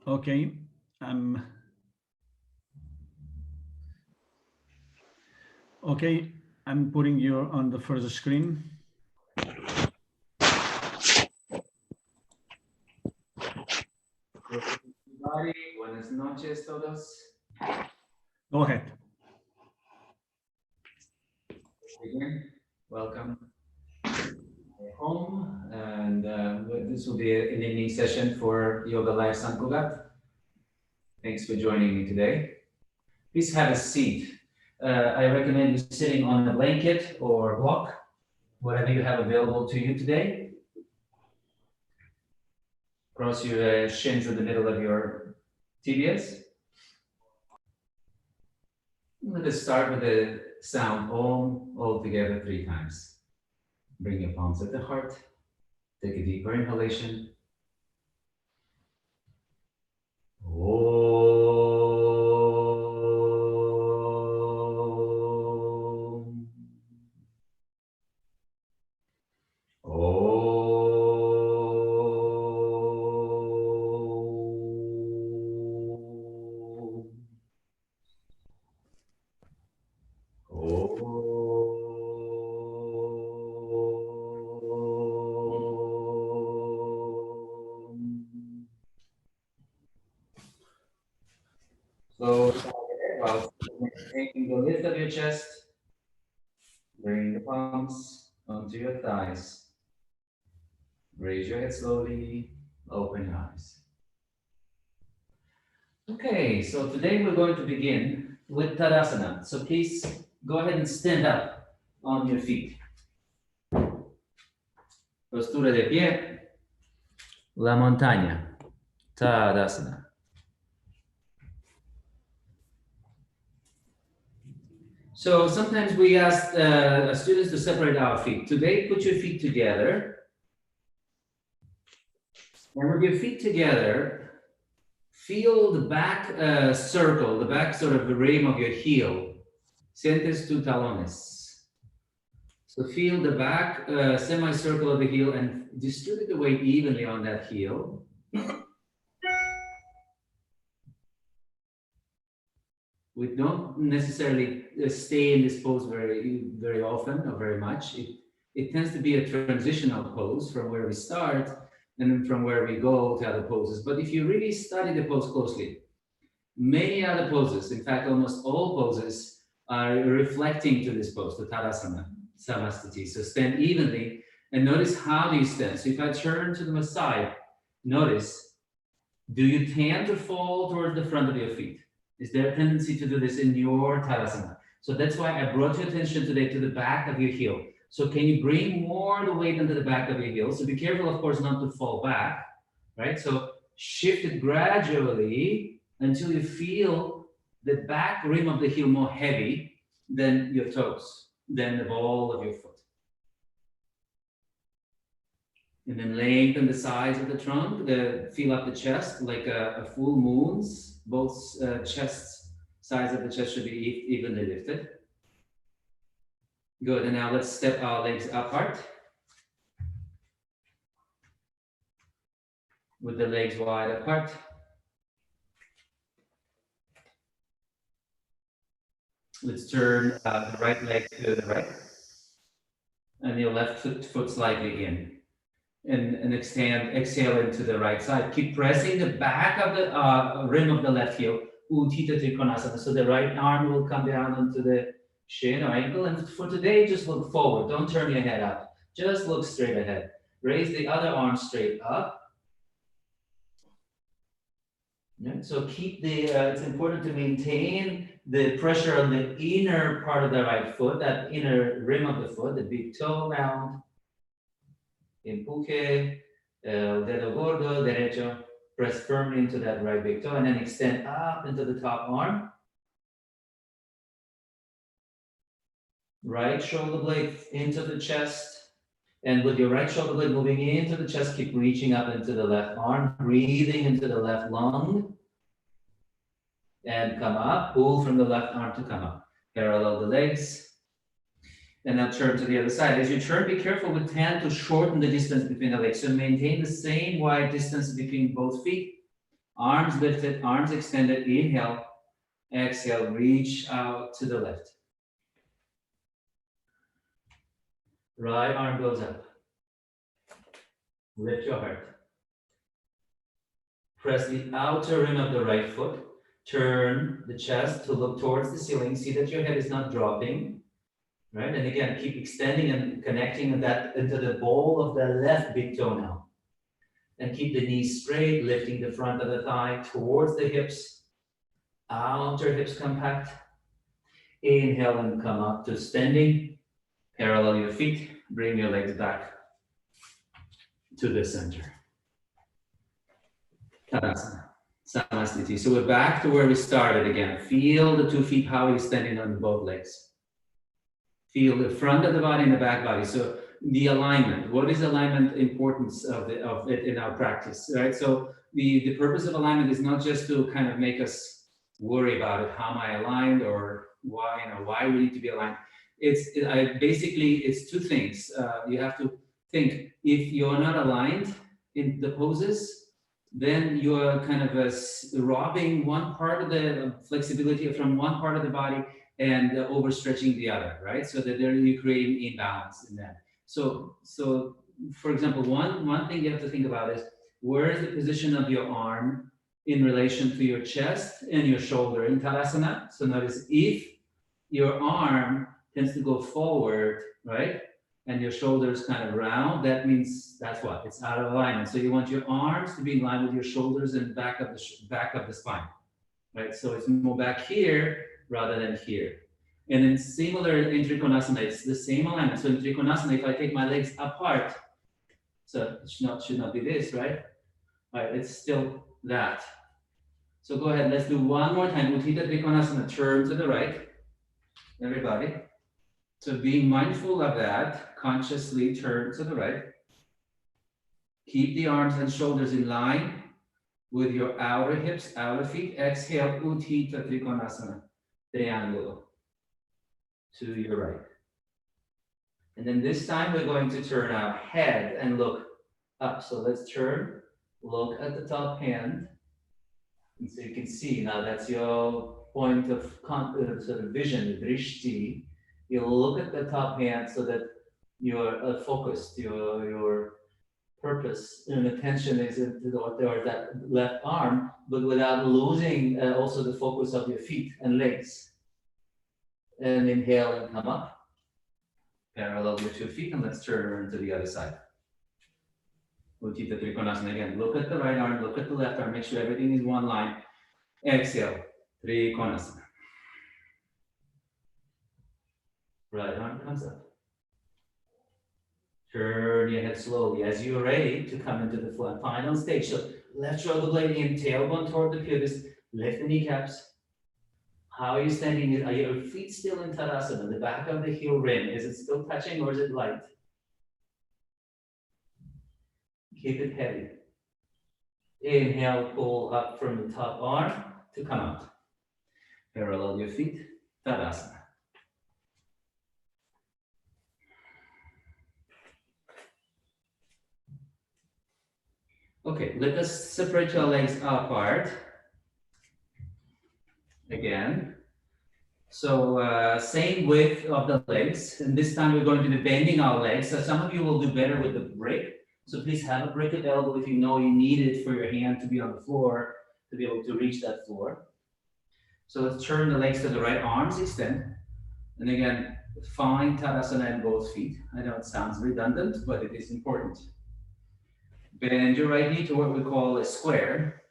Okay, I'm okay. I'm putting you on the first screen. Everybody, buenas noches todos. Go ahead. Again, welcome home, and this will be an evening session for Yoga Live San Cugat. Thanks for joining me today. Please have a seat. I recommend you sitting on a blanket or block, whatever you have available to you today. Cross your shins in the middle of your tibias. Let us start with the sound Om all together 3 times. Bring your palms at the heart. Take a deeper inhalation. Om. So, while taking the lift of your chest, bring the palms onto your thighs. Raise your head slowly, open your eyes. Okay, so today we're going to begin with Tadasana. So please go ahead and stand up on your feet. Postura de pie, la montaña, Tadasana. So sometimes we ask students to separate our feet. Today, put your feet together. And with your feet together, feel the back circle, the back sort of the rim of your heel. Sientes tus talones. So feel the back semicircle of the heel and distribute the weight evenly on that heel. We don't necessarily stay in this pose very often or very much. It tends to be a transitional pose from where we start and then from where we go to other poses. But if you really study the pose closely, many other poses, in fact, almost all poses are reflecting to this pose, to Tadasana, Samastiti. So stand evenly and notice how do you stand. So if I turn to the side, notice, do you tend to fall towards the front of your feet? Is there a tendency to do this in your Tadasana? So that's why I brought your attention today to the back of your heel. So can you bring more of the weight into the back of your heel? So be careful, of course, not to fall back, right? So shift it gradually until you feel the back rim of the heel more heavy than your toes, than the ball of your foot. And then lengthen the sides of the trunk, feel up the chest like a full moon's. Both sides of the chest should be evenly lifted. Good, and now let's step our legs apart. With the legs wide apart. Let's turn the right leg to the right. And your left foot slightly in. And exhale into the right side. Keep pressing the back of the rim of the left heel. Uttita Trikonasana. So the right arm will come down onto the shin or ankle. And for today, just look forward. Don't turn your head up. Just look straight ahead. Raise the other arm straight up. Yeah, so keep it's important to maintain the pressure on the inner part of the right foot, that inner rim of the foot, the big toe round. Empuje, el dedo gordo derecho, press firmly into that right big toe and then extend up into the top arm. Right shoulder blade into the chest. And with your right shoulder blade moving into the chest, keep reaching up into the left arm, breathing into the left lung. And come up, pull from the left arm to come up. Parallel the legs. And now turn to the other side. As you turn, be careful, we tend to shorten the distance between the legs. So maintain the same wide distance between both feet. Arms lifted, arms extended. Inhale, exhale, reach out to the left. Right arm goes up. Lift your heart. Press the outer rim of the right foot. Turn the chest to look towards the ceiling. See that your head is not dropping. Right? And again, keep extending and connecting that into the ball of the left big toe now. And keep the knees straight, lifting the front of the thigh towards the hips. Outer hips compact. Inhale and come up to standing. Parallel your feet. Bring your legs back to the center. Tadasana. Samasthiti. So we're back to where we started again. Feel the 2 feet, how you're standing on both legs. Feel the front of the body and the back body. So the alignment. What is alignment importance of it in our practice, right? So the purpose of alignment is not just to kind of make us worry about it. How am I aligned, or why we need to be aligned? Basically it's 2 things. You have to think, if you're not aligned in the poses, then you're kind of robbing one part of the flexibility from one part of the body and overstretching the other, right? So that there you create imbalance in that. So for example, one thing you have to think about is, where is the position of your arm in relation to your chest and your shoulder in Tadasana? So notice, if your arm tends to go forward, right? And your shoulders kind of round, that means that's what? It's out of alignment. So you want your arms to be in line with your shoulders and back of the spine, right? So it's more back here rather than here. And then similar in Trikonasana, it's the same alignment. So in Trikonasana, if I take my legs apart, so it should not be this, right? All right, it's still that. So go ahead, let's do one more time. Utthita Trikonasana, turn to the right, everybody. So being mindful of that, consciously turn to the right. Keep the arms and shoulders in line with your outer hips, outer feet. Exhale, Utthita Trikonasana, triangle to your right. And then this time we're going to turn our head and look up. So let's turn, look at the top hand. And so you can see now that's your point of sort of vision, drishti. You look at the top hand so that you're focused, your purpose and attention is toward that left arm, but without losing also the focus of your feet and legs. And inhale and come up. Parallel your 2 feet, and let's turn to the other side. Utthita Trikonasana again. Look at the right arm, look at the left arm, make sure everything is one line. Exhale, Trikonasana. Right arm comes up. Turn your head slowly as you're ready to come into the final stage. So left shoulder blade in, tailbone toward the pelvis, lift the kneecaps. How are you standing? Are your feet still in Tadasana? The back of the heel rim, is it still touching or is it light? Keep it heavy. Inhale, pull up from the top arm to come out. Parallel your feet, Tadasana. Okay, let us separate your legs apart. Again. So same width of the legs, and this time we're going to be bending our legs. So some of you will do better with the brick. So please have a brick at elbow if you know you need it for your hand to be on the floor, to be able to reach that floor. So let's turn the legs to the right, arms extend. And again, find Tadasana in both feet. I know it sounds redundant, but it is important. Bend your right knee to what we call a square.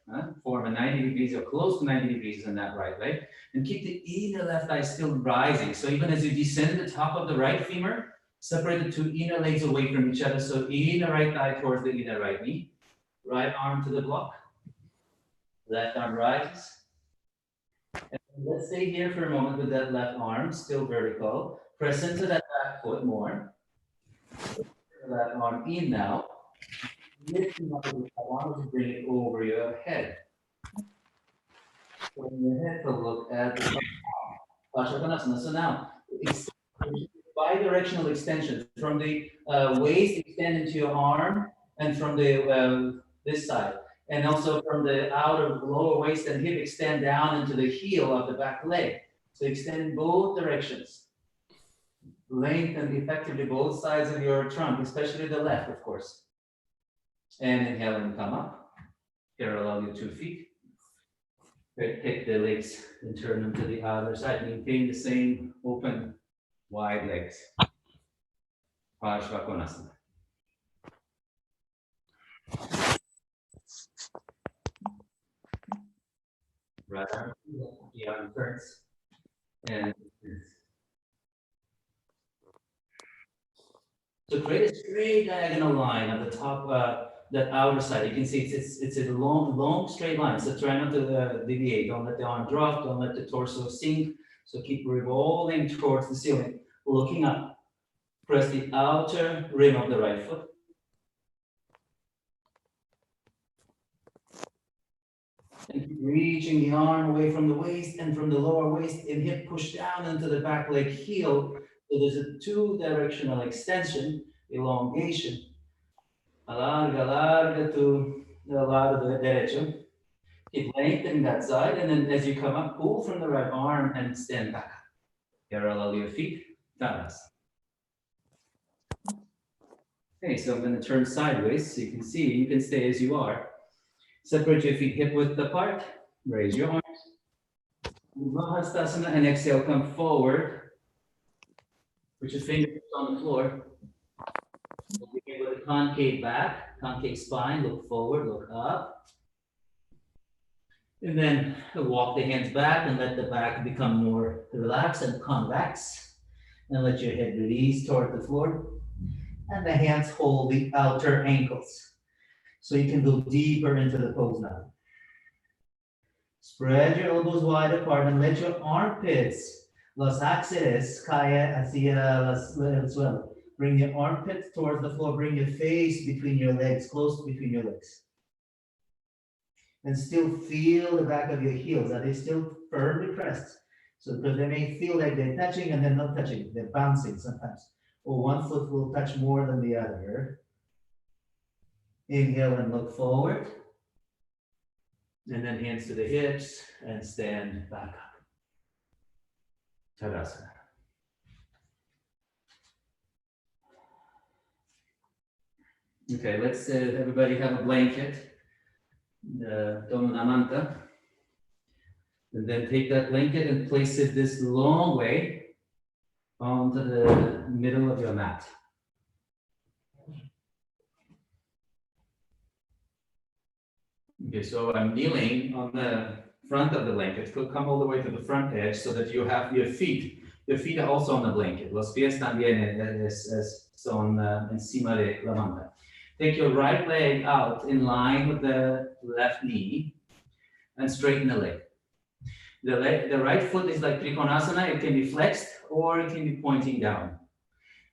Form a 90 degrees or close to 90 degrees on that right leg. And keep the inner left thigh still rising. So even as you descend the top of the right femur, separate the 2 inner legs away from each other. So inner right thigh towards the inner right knee. Right arm to the block. Left arm rises. And let's stay here for a moment with that left arm still vertical. Press into that back foot more. Left arm in now. Lifting up with the arm to bring it over your head. Bring your head to look at the Pashakanasana. So now, bidirectional extension from the waist extend into your arm, and from the this side. And also from the outer lower waist and hip, extend down into the heel of the back leg. So extend in both directions. Lengthen effectively both sides of your trunk, especially the left, of course. And inhale and come up. Parallel your 2 feet. Take the legs and turn them to the other side. Maintain the same open, wide legs. Parshvakonasana. Right arm, the arm turns. And so create a straight diagonal line on the top, that outer side. You can see it's a long straight line. So try not to deviate. Don't let the arm drop. Don't let the torso sink. So keep revolving towards the ceiling, looking up. Press the outer rim of the right foot. And keep reaching the arm away from the waist and from the lower waist and hip push down into the back leg heel. So there's a 2-directional extension, elongation. Alarga, alarga to the lado derecho. Keep lengthening that side, and then as you come up, pull from the right arm and stand back. Parallel your feet, Tadasana. Okay, so I'm going to turn sideways so you can see, you can stay as you are. Separate your feet hip width apart, raise your arms. Mahastasana, and exhale, come forward. Put your fingertips on the floor. Begin with a concave back, concave spine, look forward, look up. And then walk the hands back and let the back become more relaxed and convex. And let your head release toward the floor. And the hands hold the outer ankles. So you can go deeper into the pose now. Spread your elbows wide apart and let your armpits, los axiles, cae hacia el suelo. Bring your armpits towards the floor. Bring your face between your legs, close between your legs. And still feel the back of your heels. Are they still firmly pressed? So because they may feel like they're touching and they're not touching. They're bouncing sometimes. Or one foot will touch more than the other. Inhale and look forward. And then hands to the hips and stand back up. Tadasana. Okay, let's everybody have a blanket, Domanamanta. And then take that blanket and place it this long way onto the middle of your mat. Okay, so I'm kneeling on the front of the blanket. Could come all the way to the front edge so that you have your feet. Your feet are also on the blanket. Los pies también son encima de la manta. Take your right leg out in line with the left knee and straighten the leg. The right foot is like Trikonasana. It can be flexed or it can be pointing down,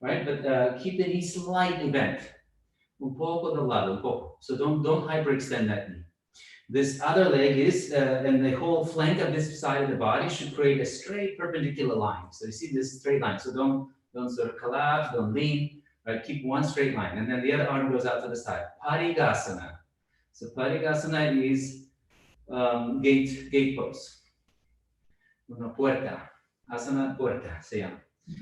right? But keep the knee slightly bent. Un poco de lado, un poco. So don't hyperextend that knee. This other leg is, and the whole flank of this side of the body should create a straight perpendicular line. So you see this straight line. So don't sort of collapse, don't lean, right? Keep one straight line. And then the other arm goes out to the side. Parigasana. So Parigasana is gate pose. Una puerta. Asana puerta se llama.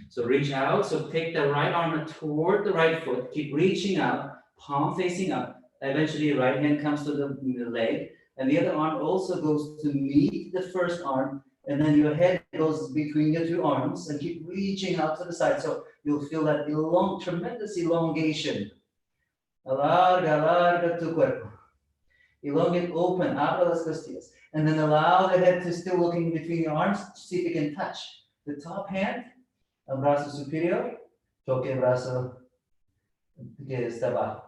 So reach out. So take the right arm toward the right foot. Keep reaching out, palm facing up. Eventually, right hand comes to the leg, and the other arm also goes to meet the first arm, and then your head goes between your two arms, and keep reaching out to the side. So you'll feel that tremendous elongation. Alarga, alarga tu cuerpo. Elongate, open, abra las costillas. And then allow the head to still looking between your arms. See if you can touch the top hand, el brazo superior, toque el brazo que está abajo.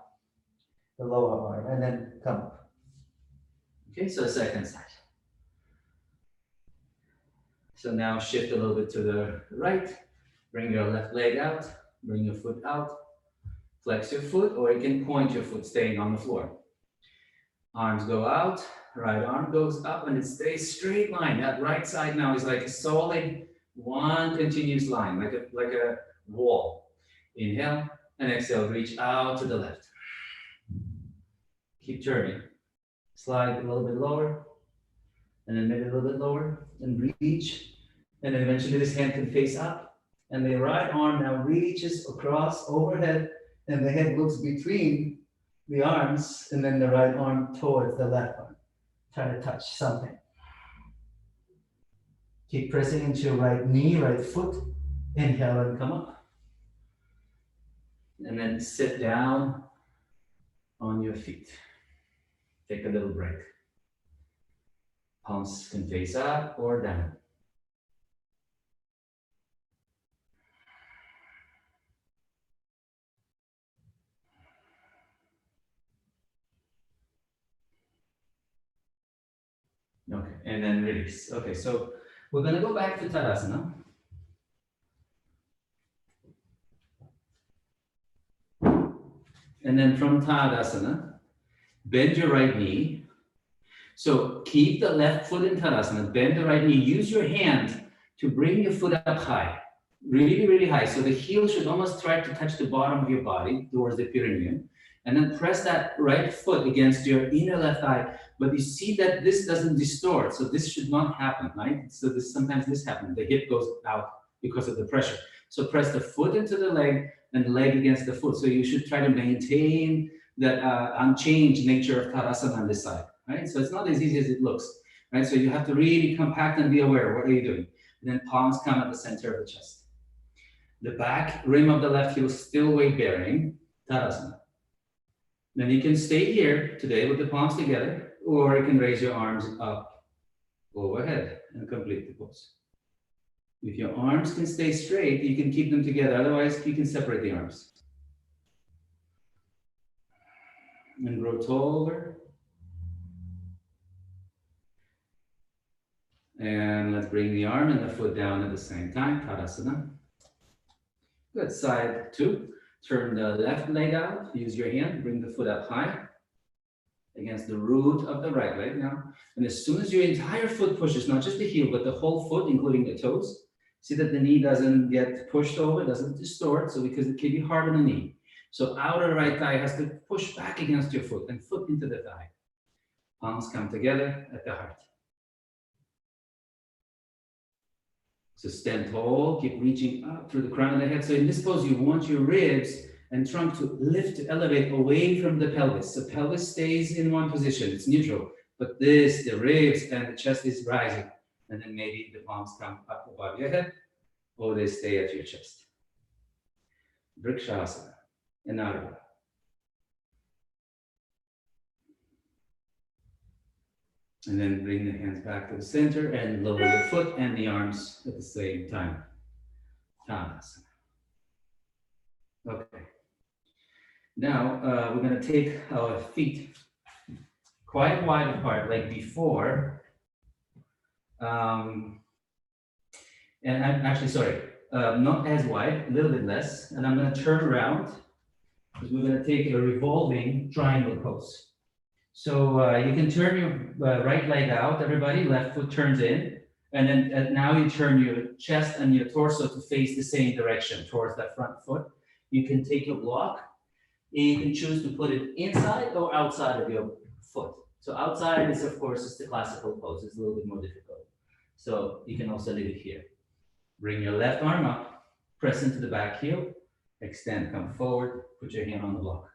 The lower arm, and then come up. Okay, so second side. So now shift a little bit to the right. Bring your left leg out. Bring your foot out. Flex your foot, or you can point your foot staying on the floor. Arms go out. Right arm goes up, and it stays straight line. That right side now is like a solid one continuous line, like a wall. Inhale and exhale. Reach out to the left. Keep turning. Slide a little bit lower, and then maybe a little bit lower, and reach. And then eventually this hand can face up, and the right arm now reaches across overhead, and the head looks between the arms, and then the right arm towards the left arm. Try to touch something. Keep pressing into your right knee, right foot. Inhale and come up. And then sit down on your feet. Take a little break. Palms can face up or down. Okay, and then release. Okay, so we're gonna go back to Tadasana. And then from Tadasana, bend your right knee. So keep the left foot in Tadasana, bend the right knee, use your hand to bring your foot up high, really, really high. So the heel should almost try to touch the bottom of your body towards the perineum. And then press that right foot against your inner left thigh. But you see that this doesn't distort. So this should not happen, right? So sometimes this happens. The hip goes out because of the pressure. So press the foot into the leg and the leg against the foot. So you should try to maintain that unchanged nature of Tadasana on this side, right? So it's not as easy as it looks, right? So you have to really compact and be aware. What are you doing? And then palms come at the center of the chest. The back rim of the left heel still weight bearing, Tadasana. Then you can stay here today with the palms together, or you can raise your arms up overhead and complete the pose. If your arms can stay straight, you can keep them together. Otherwise, you can separate the arms. And grow taller. And let's bring the arm and the foot down at the same time, Tadasana. Good, side two. Turn the left leg out, use your hand, bring the foot up high against the root of the right leg now. And as soon as your entire foot pushes, not just the heel, but the whole foot, including the toes, see that the knee doesn't get pushed over, doesn't distort, so because it can be hard on the knee. So outer right thigh has to push back against your foot and foot into the thigh. Palms come together at the heart. So stand tall, keep reaching up through the crown of the head. So in this pose, you want your ribs and trunk to lift, to elevate away from the pelvis. So pelvis stays in one position, it's neutral. But this, the ribs and the chest is rising. And then maybe the palms come up above your head, or they stay at your chest. Vrikshasana, Anardha. And then bring the hands back to the center and lower the foot and the arms at the same time. Tadasana. Okay. Now we're going to take our feet quite wide apart, like before. And I'm actually sorry, not as wide, a little bit less. And I'm going to turn around because we're going to take a revolving triangle pose. So you can turn your right leg out, everybody, left foot turns in, and then now you turn your chest and your torso to face the same direction towards that front foot. You can take your block, and you can choose to put it inside or outside of your foot. So outside is, of course, is the classical pose. It's a little bit more difficult. So you can also leave it here. Bring your left arm up, press into the back heel, extend, come forward, put your hand on the block.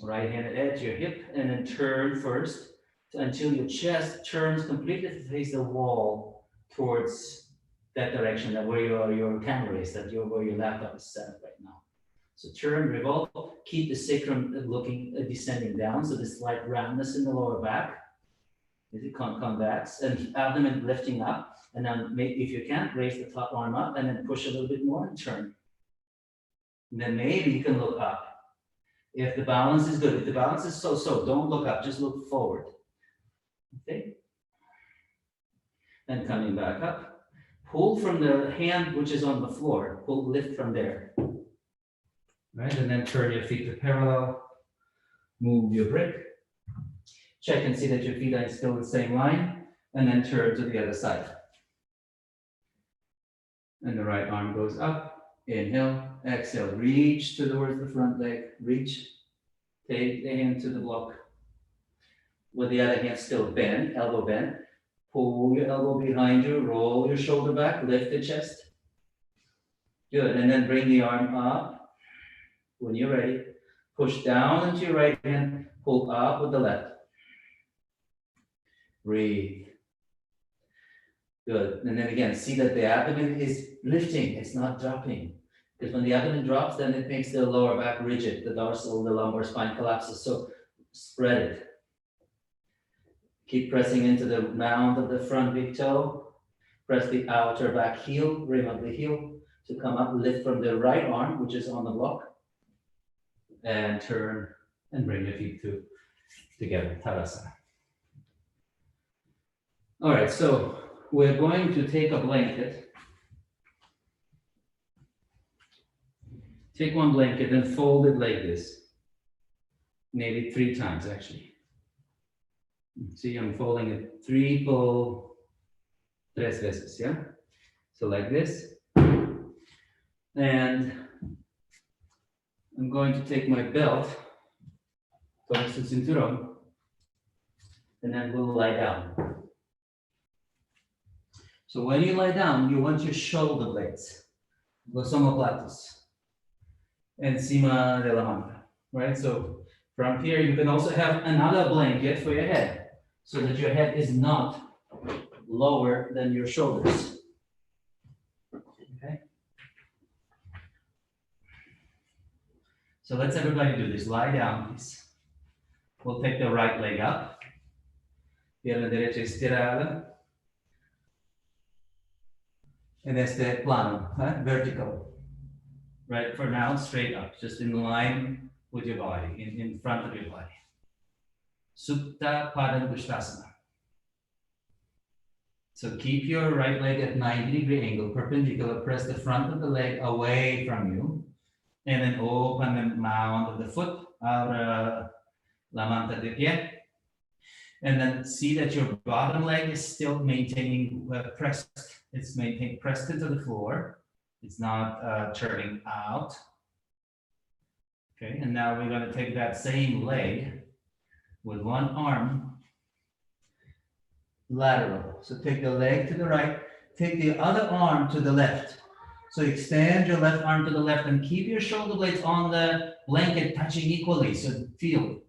Right hand at your hip, and then turn first until your chest turns completely to face the wall towards that direction, that where your camera is, where your laptop is set up right now. So turn, revolve, keep the sacrum looking, descending down, so the slight roundness in the lower back. As it convex, and abdomen lifting up, and then if you can, raise the top arm up, and then push a little bit more and turn. And then maybe you can look up. If the balance is good, if the balance is so-so, don't look up, just look forward. Okay? And coming back up, pull from the hand which is on the floor, lift from there. Right, and then turn your feet to parallel, move your brick. Check and see that your feet are still in the same line, and then turn to the other side. And the right arm goes up. Inhale, exhale, reach towards the front leg, reach. Take the hand to the block. with the other hand still bent, elbow bent. Pull your elbow behind you, roll your shoulder back, lift the chest. Good, and then bring the arm up when you're ready. Push down into your right hand, pull up with the left. Breathe. Good, and then again, see that the abdomen is lifting, it's not dropping. Because when the abdomen drops, then it makes the lower back rigid, the dorsal, the lumbar spine collapses, so spread it. Keep pressing into the mound of the front big toe. Press the outer back heel, rim of the heel, to come up, lift from the right arm, which is on the block. And turn and bring your feet together, Tadasana. All right, so we're going to take a blanket. Take one blanket and fold it like this. Maybe 3 times, actually. See, I'm folding it 3 veces, yeah? So like this. And I'm going to take my belt, todos el cinturón, and then we'll lie down. So when you lie down, you want your shoulder blades, los omoplatos, encima de la manga, right? So from here, you can also have another blanket for your head, so that your head is not lower than your shoulders. Okay? So let's everybody do this. Lie down, please. We'll take the right leg up. Pierna derecha estirada. En este plano, vertical. Right, for now, straight up, just in line with your body, in front of your body. Supta Padangusthasana. So keep your right leg at 90-degree angle, perpendicular. Press the front of the leg away from you. And then open the mound of the foot. Abra la manta de pie. And then see that your bottom leg is still maintaining pressed. It's maintained pressed into the floor. It's not turning out. Okay, and now we're going to take that same leg with one arm lateral. So take the leg to the right, take the other arm to the left. So extend your left arm to the left and keep your shoulder blades on the blanket touching equally. So feel,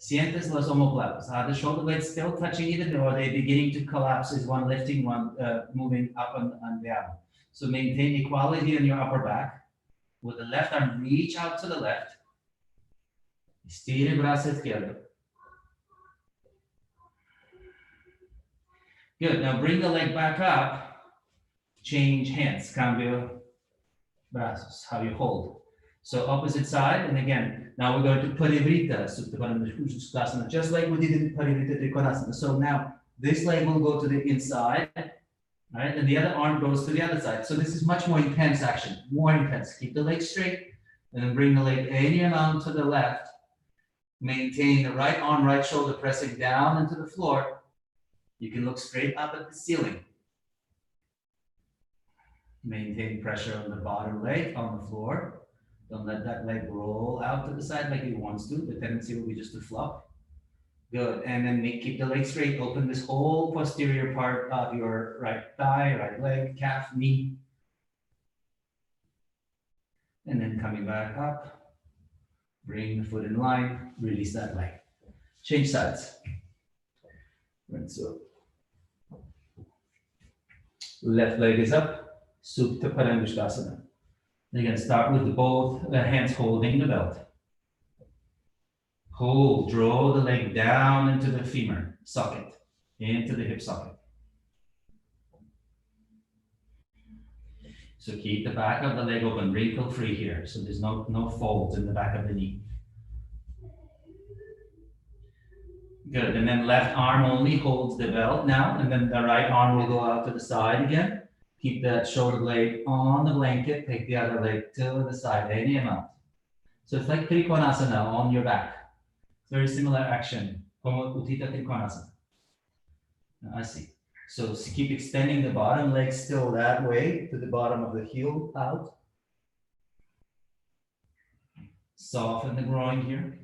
sientes los omoplatos. Are the shoulder blades still touching even, or are they beginning to collapse? Is one lifting, one moving up and down? So maintain equality in your upper back. With the left arm, reach out to the left. Estire brazo izquierdo. Good, now bring the leg back up, change hands, cambio brazos, how you hold. So opposite side, and again, now we're going to parivrita, just like we did in parivrita trikonasana. So now this leg will go to the inside, right? And the other arm goes to the other side. So this is much more intense action, more intense. Keep the leg straight, and then bring the leg any amount to the left. Maintain the right arm, right shoulder pressing down into the floor. You can look straight up at the ceiling. Maintain pressure on the bottom leg on the floor. Don't let that leg roll out to the side like it wants to. The tendency will be just to flop. Good, and then keep the leg straight. Open this whole posterior part of your right thigh, right leg, calf, knee. And then coming back up. Bring the foot in line, release that leg. Change sides. Right, so left leg is up, Supta Padangusthasana. Again, start with both hands holding the belt. Hold, draw the leg down into the femur socket, into the hip socket. So keep the back of the leg open, wrinkle free here. So there's no folds in the back of the knee. Good, and then left arm only holds the belt now, and then the right arm will go out to the side again. Keep that shoulder blade on the blanket, take the other leg to the side, any amount. So it's like Trikonasana on your back. It's very similar action, como Uttita Trikonasana. I see. So keep extending the bottom leg still that way to the bottom of the heel out. Soften the groin here.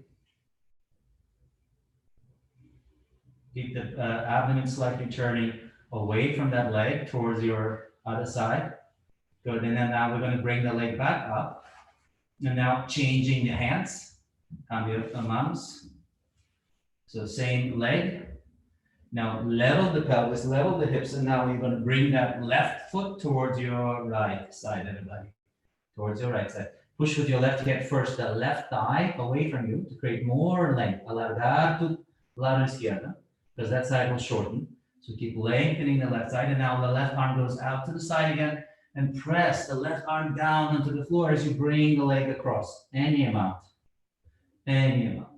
Keep the abdomen slightly turning away from that leg towards your other side. Good, and then now we're going to bring the leg back up. And now changing the hands, cambio the mans. So same leg. Now level the pelvis, level the hips, and now you're going to bring that left foot towards your right side, everybody. Towards your right side. Push with your left hip first, the left thigh away from you to create more length. Alargar tu lado izquierda, because that side will shorten. So keep lengthening the left side, and now the left arm goes out to the side again, and press the left arm down onto the floor as you bring the leg across. Any amount. Any amount.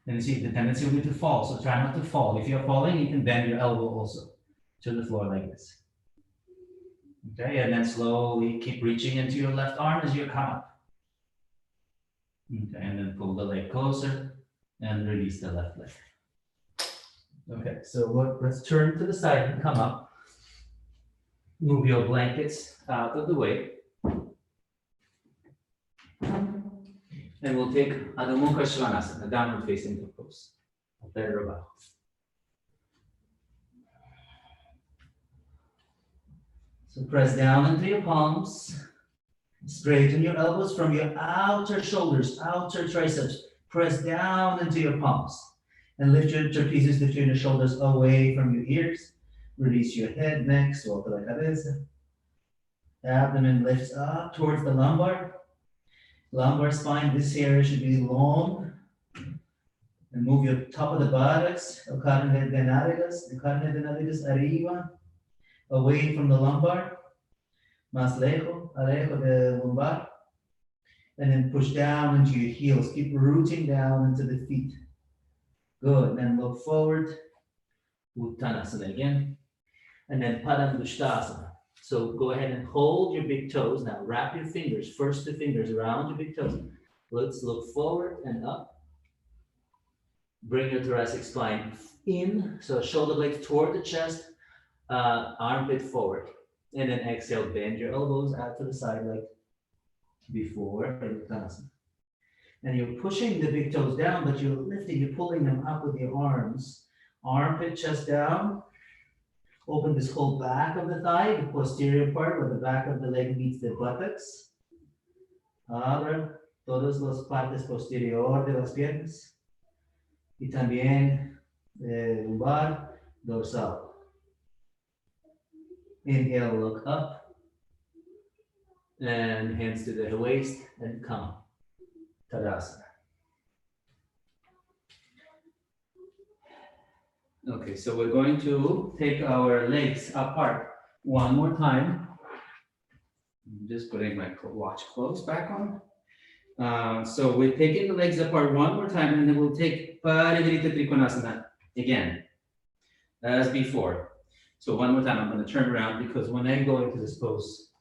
And you see the tendency will be to fall, so try not to fall. If you're falling, you can bend your elbow also to the floor like this. Okay, and then slowly keep reaching into your left arm as you come up. Okay, and then pull the leg closer and release the left leg. Okay, so let's turn to the side and come up. Move your blankets out of the way. And we'll take Adho Mukha Svanasana, downward facing pose. So press down into your palms. Straighten your elbows from your outer shoulders, outer triceps. Press down into your palms. And lift your trapezius, lift your shoulders away from your ears. Release your head, neck, suelta la cabeza. Abdomen lifts up towards the lumbar. Lumbar spine, this area should be long. And move your top of the buttocks, el carne de nalgas arriba, away from the lumbar. Más lejos, alejo de lumbar. And then push down into your heels. Keep rooting down into the feet. Good, then look forward. Uttanasana again. And then Padangusthasana. So go ahead and hold your big toes. Now wrap your fingers, first the fingers around your big toes. Let's look forward and up. Bring your thoracic spine in. So shoulder blades toward the chest, armpit forward. And then exhale, bend your elbows out to the side like before. And you're pushing the big toes down, but you're lifting, you're pulling them up with your arms. Armpit, chest down. Open this whole back of the thigh, the posterior part where the back of the leg meets the buttocks. Abra todas las partes posterior de las piernas. Y también lumbar, dorsal. Inhale, look up. And hands to the waist and come. Tadasana. Okay, so we're going to take our legs apart one more time. I'm just putting my watch clothes back on. So we're taking the legs apart one more time, and then we'll take Parivrita Trikonasana again, as before. So one more time, I'm going to turn around because when I go into this pose,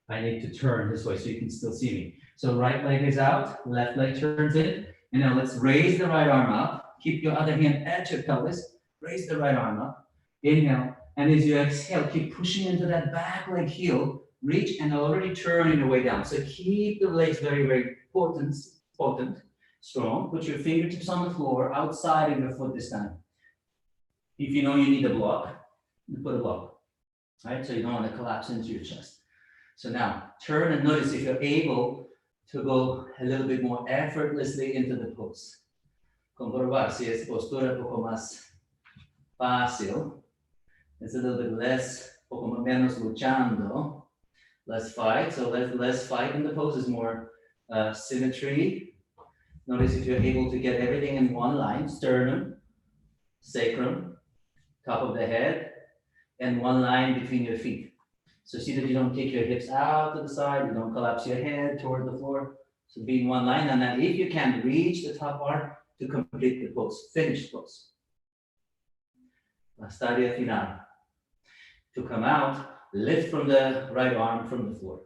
I need to turn this way so you can still see me. So right leg is out, left leg turns in, and now let's raise the right arm up. Keep your other hand at your pelvis. Raise the right arm up. Inhale, and as you exhale, keep pushing into that back leg heel. Reach and already turning the way down. So keep the legs very, very potent, strong. Put your fingertips on the floor, outside of your foot this time. If you know you need a block, you put a block. All right, so you don't want to collapse into your chest. So now turn and notice if you're able to go a little bit more effortlessly into the pose. Comprobar si es postura un poco más fácil. It's a little bit less, poco menos luchando, less fight. So less fight in the pose is more symmetry. Notice if you're able to get everything in one line, sternum, sacrum, top of the head, and one line between your feet. So see that you don't kick your hips out to the side, you don't collapse your head toward the floor. So be in one line, and then if you can, reach the top bar to complete the pose, finish the pose. La stadia final. To come out, lift from the right arm from the floor.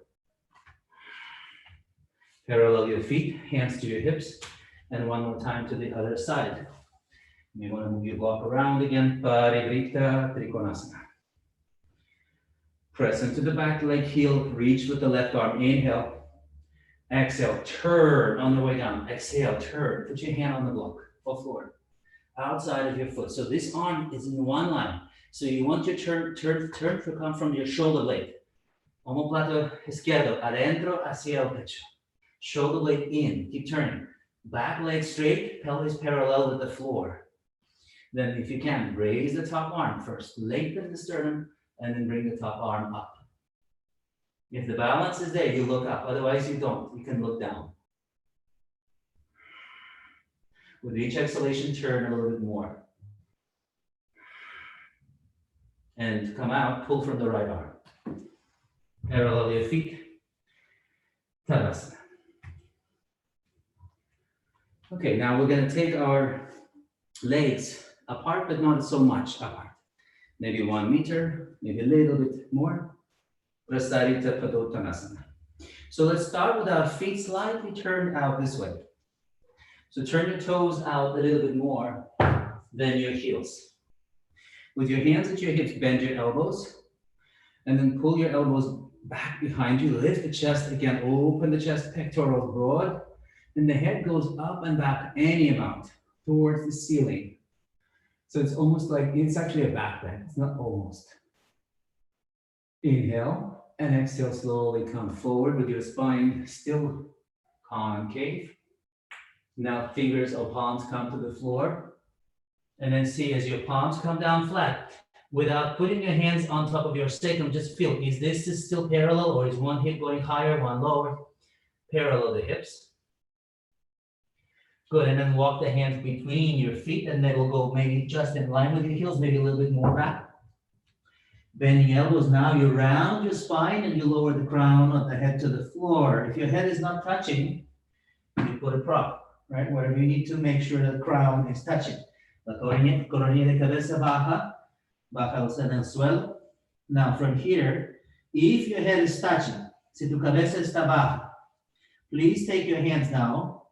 Parallel your feet, hands to your hips, and one more time to the other side. You want to move your block around again, Parivrita Trikonasana. Press into the back leg heel, reach with the left arm, inhale. Exhale, turn on the way down. Exhale, turn. Put your hand on the block or floor. outside of your foot. So this arm is in one line. So you want your turn to come from your shoulder blade. Omoplato izquierdo, adentro hacia el pecho. Shoulder blade in, keep turning. Back leg straight, pelvis parallel with the floor. Then if you can, raise the top arm first. Lengthen the sternum, and then bring the top arm up. If the balance is there, you look up. Otherwise, you don't. You can look down. With each exhalation, turn a little bit more. And come out, pull from the right arm. Parallel your feet. Tadasana. Okay, now we're going to take our legs apart, but not so much apart. Maybe 1 meter, maybe a little bit more. Prasarita Padottanasana. So let's start with our feet slightly turned out this way. So turn your toes out a little bit more than your heels. With your hands at your hips, bend your elbows, and then pull your elbows back behind you. Lift the chest again, open the chest, pectorals broad, and the head goes up and back any amount towards the ceiling. So it's almost like, it's actually a back bend, it's not almost. Inhale and exhale, slowly come forward with your spine still concave. Now fingers or palms come to the floor. And then see as your palms come down flat, without putting your hands on top of your sacrum, just feel, is this still parallel, or is one hip going higher, one lower? Parallel the hips. Good, and then walk the hands between your feet, and they will go maybe just in line with your heels, maybe a little bit more back. Bending elbows, now you round your spine and you lower the crown of the head to the floor. If your head is not touching, you put a prop, right? Wherever you need to make sure the crown is touching. La coronilla de cabeza baja, baja en el suelo. Now from here, if your head is touching, si tu cabeza está baja, please take your hands now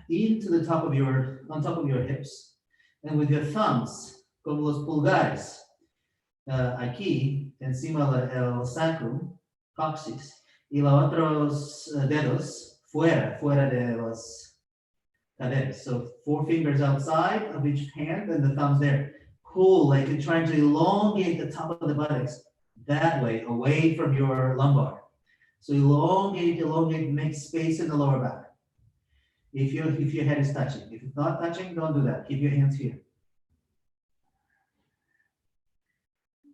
into the top of on top of your hips, and with your thumbs, como los pulgares, aquí, encima del sacrum, coccyx, y los otros dedos fuera de los caderas. So 4 fingers outside of each hand and the thumbs there. Pull, like you're trying to elongate the top of the buttocks that way, away from your lumbar. So elongate, make space in the lower back. If your head is touching. If it's not touching, don't do that. Keep your hands here.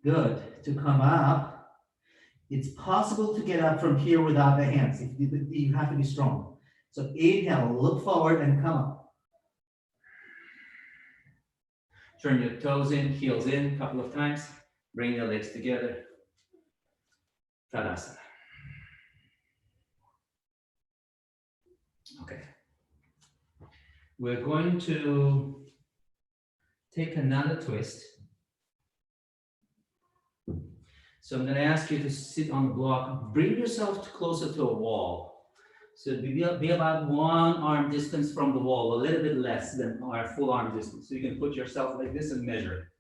Good. To come up, it's possible to get up from here without the hands. You have to be strong. So inhale, look forward and come up. Turn your toes in, heels in a couple of times. Bring your legs together. Tadasana. Okay. We're going to take another twist. So I'm going to ask you to sit on the block. Bring yourself closer to a wall. So be about 1 arm distance from the wall, a little bit less than our full arm distance. So you can put yourself like this and measure.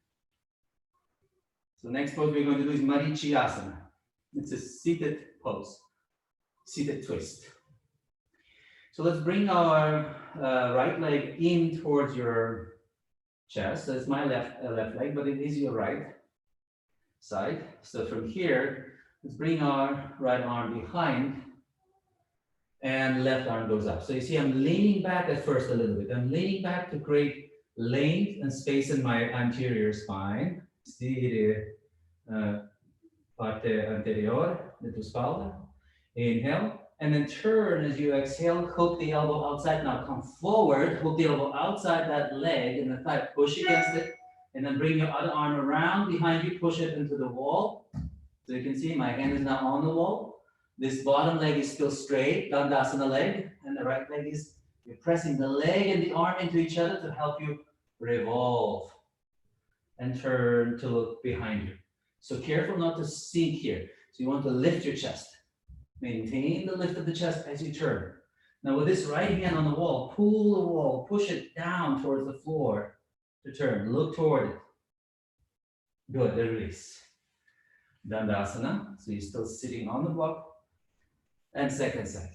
So next pose we're going to do is Marichyasana. It's a seated pose, seated twist. So let's bring our right leg in towards your chest. So it's my left leg, but it is your right side. So from here, let's bring our right arm behind and left arm goes up. So you see I'm leaning back at first a little bit. I'm leaning back to create length and space in my anterior spine. Stire parte anterior de tu espalda. Inhale. And then turn as you exhale, hook the elbow outside. Now come forward, hook the elbow outside that leg and the thigh, push against it. And then bring your other arm around behind you, push it into the wall. So you can see my hand is now on the wall. This bottom leg is still straight, Dandasana leg. And the right leg is, you're pressing the leg and the arm into each other to help you revolve. And turn to look behind you. So careful not to sink here. So you want to lift your chest. Maintain the lift of the chest as you turn. Now with this right hand on the wall, pull the wall, push it down towards the floor to turn. Look toward it. Good, then release. Dandasana, so you're still sitting on the block. And second side.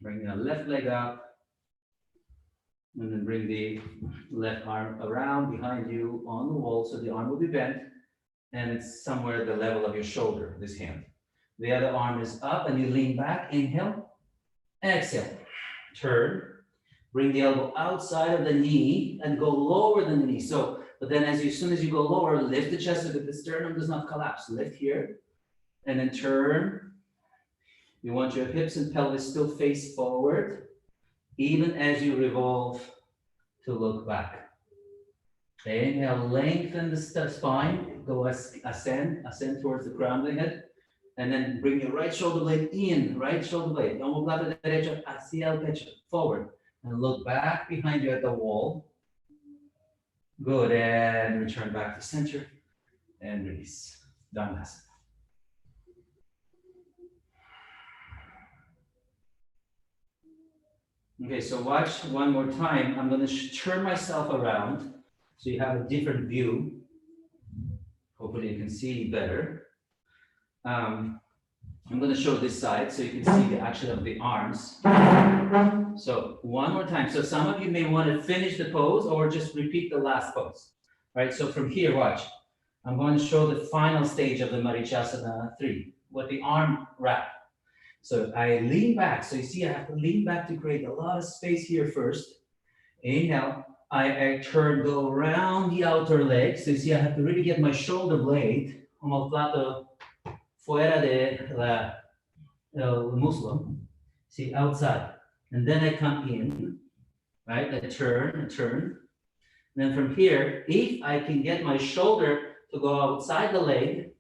Bring the left leg up. And then bring the left arm around behind you on the wall, so the arm will be bent, and it's somewhere at the level of your shoulder, this hand. The other arm is up, and you lean back, inhale, exhale, turn, bring the elbow outside of the knee, and go lower than the knee. So, but then as soon as you go lower, lift the chest so that the sternum does not collapse. Lift here, and then turn. You want your hips and pelvis still face forward, even as you revolve to look back. Inhale, lengthen the spine, go ascend towards the crown of the head, and then bring your right shoulder blade in, right shoulder blade, omoplata derecha hacia el pecho, forward, and look back behind you at the wall. Good, and return back to center, and release, Dandasana. Okay, so watch one more time. I'm going to turn myself around so you have a different view. Hopefully you can see better. I'm going to show this side so you can see the action of the arms. So one more time. So some of you may want to finish the pose or just repeat the last pose. All right, so from here, watch. I'm going to show the final stage of the Marichasana 3 with the arm wrap. So I lean back. So you see, I have to lean back to create a lot of space here first. Inhale. I turn, go around the outer leg. So you see, I have to really get my shoulder blade omoplato fuera de el muslo. See, outside. And then I come in, right? I turn. And then from here, if I can get my shoulder to go outside the leg,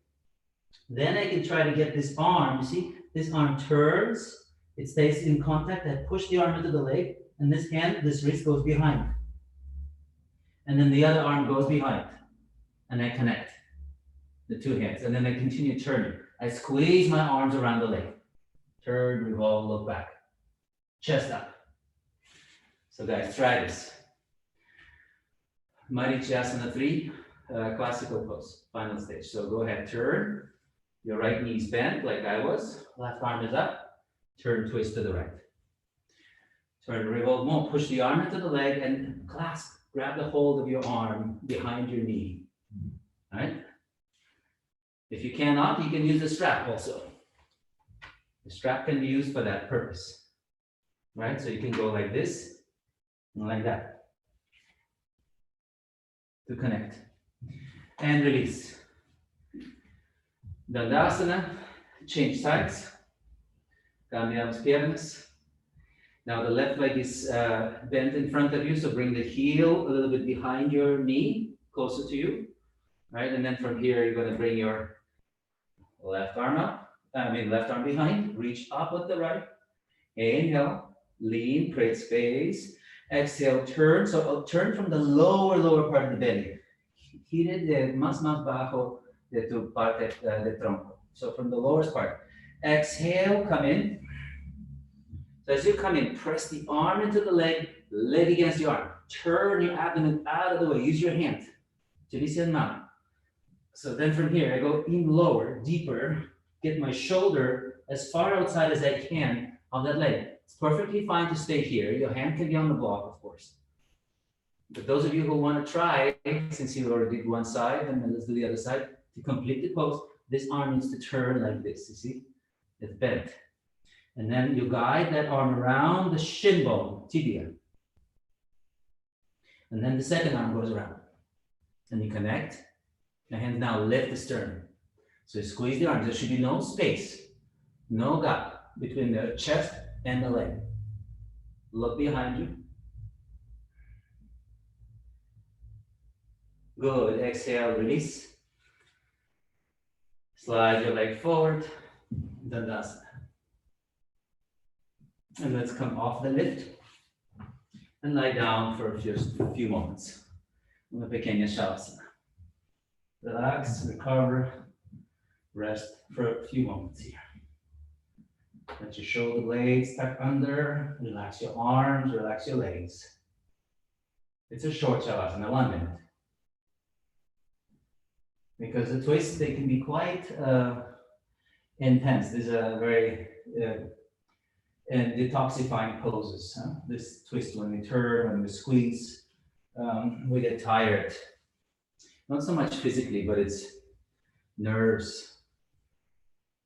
then I can try to get this arm, you see? This arm turns, it stays in contact. I push the arm into the leg, and this hand, this wrist goes behind. And then the other arm goes behind, and I connect the two hands. And then I continue turning. I squeeze my arms around the leg. Turn, revolve, look back. Chest up. So guys, try this. Marichasana 3, classical pose, final stage. So go ahead, turn. Your right knee is bent like I was. Left arm is up. Turn, twist to the right. Turn, revolve more. Push the arm into the leg and clasp. Grab the hold of your arm behind your knee. All right? If you cannot, you can use the strap also. The strap can be used for that purpose. Right? So you can go like this and like that to connect. And release. Dandasana, change sides, cambiamos piernas. Now the left leg is bent in front of you, so bring the heel a little bit behind your knee, closer to you, right? And then from here, you're going to bring your left arm up, left arm behind, reach up with the right. Inhale, lean, create space. Exhale, turn. So turn from the lower part of the belly. Gire de más bajo de tu parte de tronco. So from the lowest part. Exhale, come in. So as you come in, press the arm into the leg against the arm. Turn your abdomen out of the way. Use your hand. So then from here, I go in lower, deeper, get my shoulder as far outside as I can of that leg. It's perfectly fine to stay here. Your hand can be on the block, of course. But those of you who want to try, since you already did one side, and then let's do the other side, to complete the pose, this arm needs to turn like this, you see? It's bent. And then you guide that arm around the shin bone, tibia. And then the second arm goes around. And you connect. The hands now lift the sternum. So you squeeze the arms. There should be no space, no gap between the chest and the leg. Look behind you. Good. Exhale, release. Slide your leg forward. Dandasana. And let's come off the lift and lie down for just a few moments. Una pequeña shavasana. Relax, recover, rest for a few moments here. Let your shoulder blades tuck under, relax your arms, relax your legs. It's a short shavasana, 1 minute. Because the twists, they can be quite intense. These are very and detoxifying poses. This twist when we turn, when we squeeze, we get tired. Not so much physically, but it's nerves,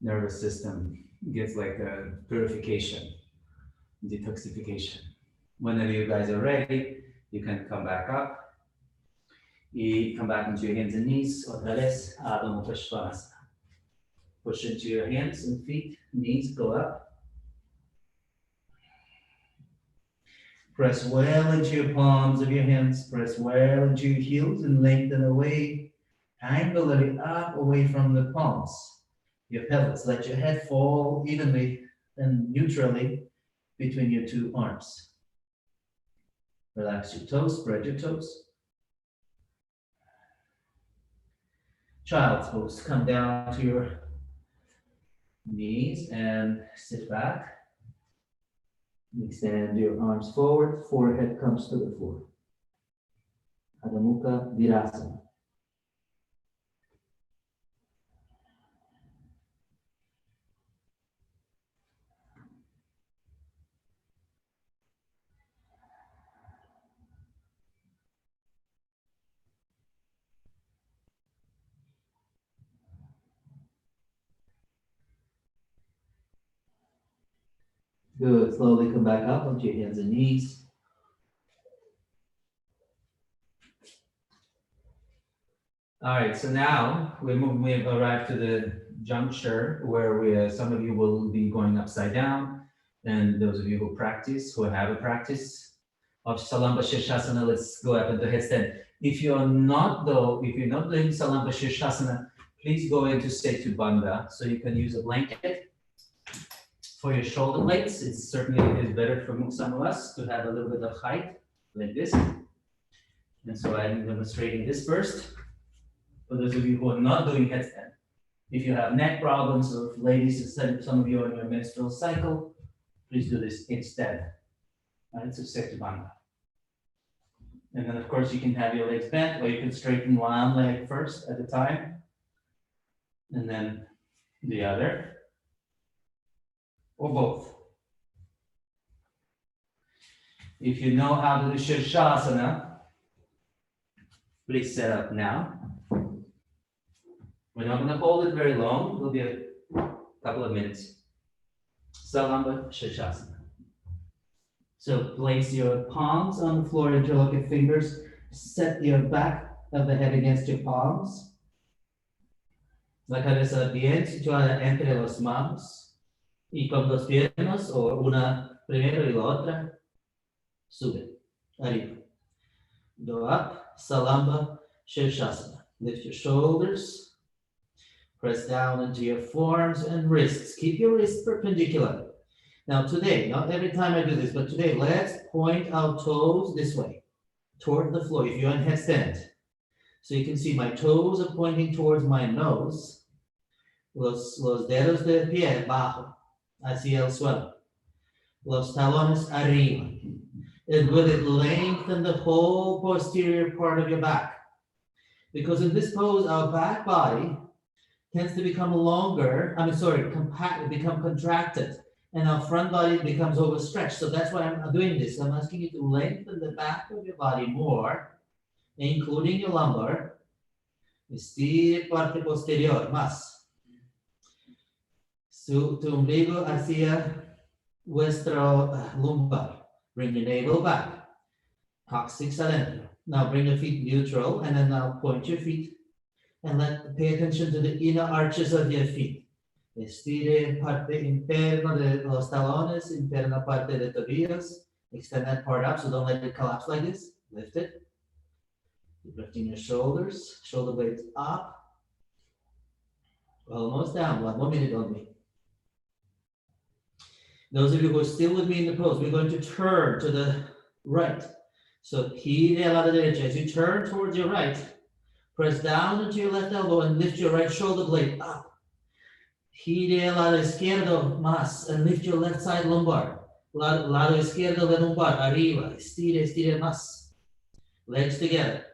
nervous system gets like a purification, detoxification. Whenever you guys are ready, you can come back up. You come back into your hands and knees. Otra vez, Adho Mukha Svanasana. Push into your hands and feet, knees go up. Press well into your palms of your hands, press well into your heels and lengthen away, angle it up away from the palms, your pelvis. Let your head fall evenly and neutrally between your two arms. Relax your toes, spread your toes. Child's pose, come down to your knees and sit back. Extend your arms forward, forehead comes to the floor. Adho Mukha Virasana. Good, slowly come back up onto your hands and knees. All right, so now we've arrived to the juncture where some of you will be going upside down, and those of you who have a practice of Salamba Shirshasana, let's go up into headstand. If you're not doing Salamba Shirshasana, please go into Setu Bandha, so you can use a blanket for your shoulder blades. It certainly is better for some of us to have a little bit of height like this. And so I'm demonstrating this first. For those of you who are not doing headstand, if you have neck problems, or ladies, some of you are on your menstrual cycle, please do this instead. Right, so Setu Bandha. And then of course you can have your legs bent, or you can straighten one leg first at a time, and then the other, or both. If you know how to do Shirshasana, please set up now. We're not going to hold it very long. It'll be a couple of minutes. Salamba Shirshasana. So place your palms on the floor, interlock your fingers, set your back of the head against your palms. La cabeza bien situada entre las manos. Y con dos piernas, o una primero y la otra, sube, arriba. Go up, Salamba Shirshasana. Lift your shoulders, press down into your forearms and wrists. Keep your wrists perpendicular. Now today, not every time I do this, but today, let's point our toes this way, toward the floor, if you're in headstand. So you can see my toes are pointing towards my nose. Los dedos del pie bajo, hacia el suelo. Los talones arriba. And will it lengthen the whole posterior part of your back? Because in this pose, our back body tends to become longer, become contracted, and our front body becomes overstretched. So that's why I'm doing this. I'm asking you to lengthen the back of your body more, including your lumbar. Estire parte posterior, más. Tu ombligo hacia vuestro lumbar. Bring your navel back. Coccyx adentro. Now bring your feet neutral, and then now point your feet and pay attention to the inner arches of your feet. Estire parte interna de los talones, interna parte de tobillos. Extend that part up, so don't let it collapse like this. Lift it. Keep lifting your shoulders, shoulder blades up. Almost down, 1 more minute only. Those of you who are still with me in the pose, we're going to turn to the right. So gire a la derecha. As you turn towards your right, press down into your left elbow and lift your right shoulder blade up. Gire a la izquierdo más and lift your left side lumbar. Lado izquierdo de lumbar, arriba. Estire más. Legs together.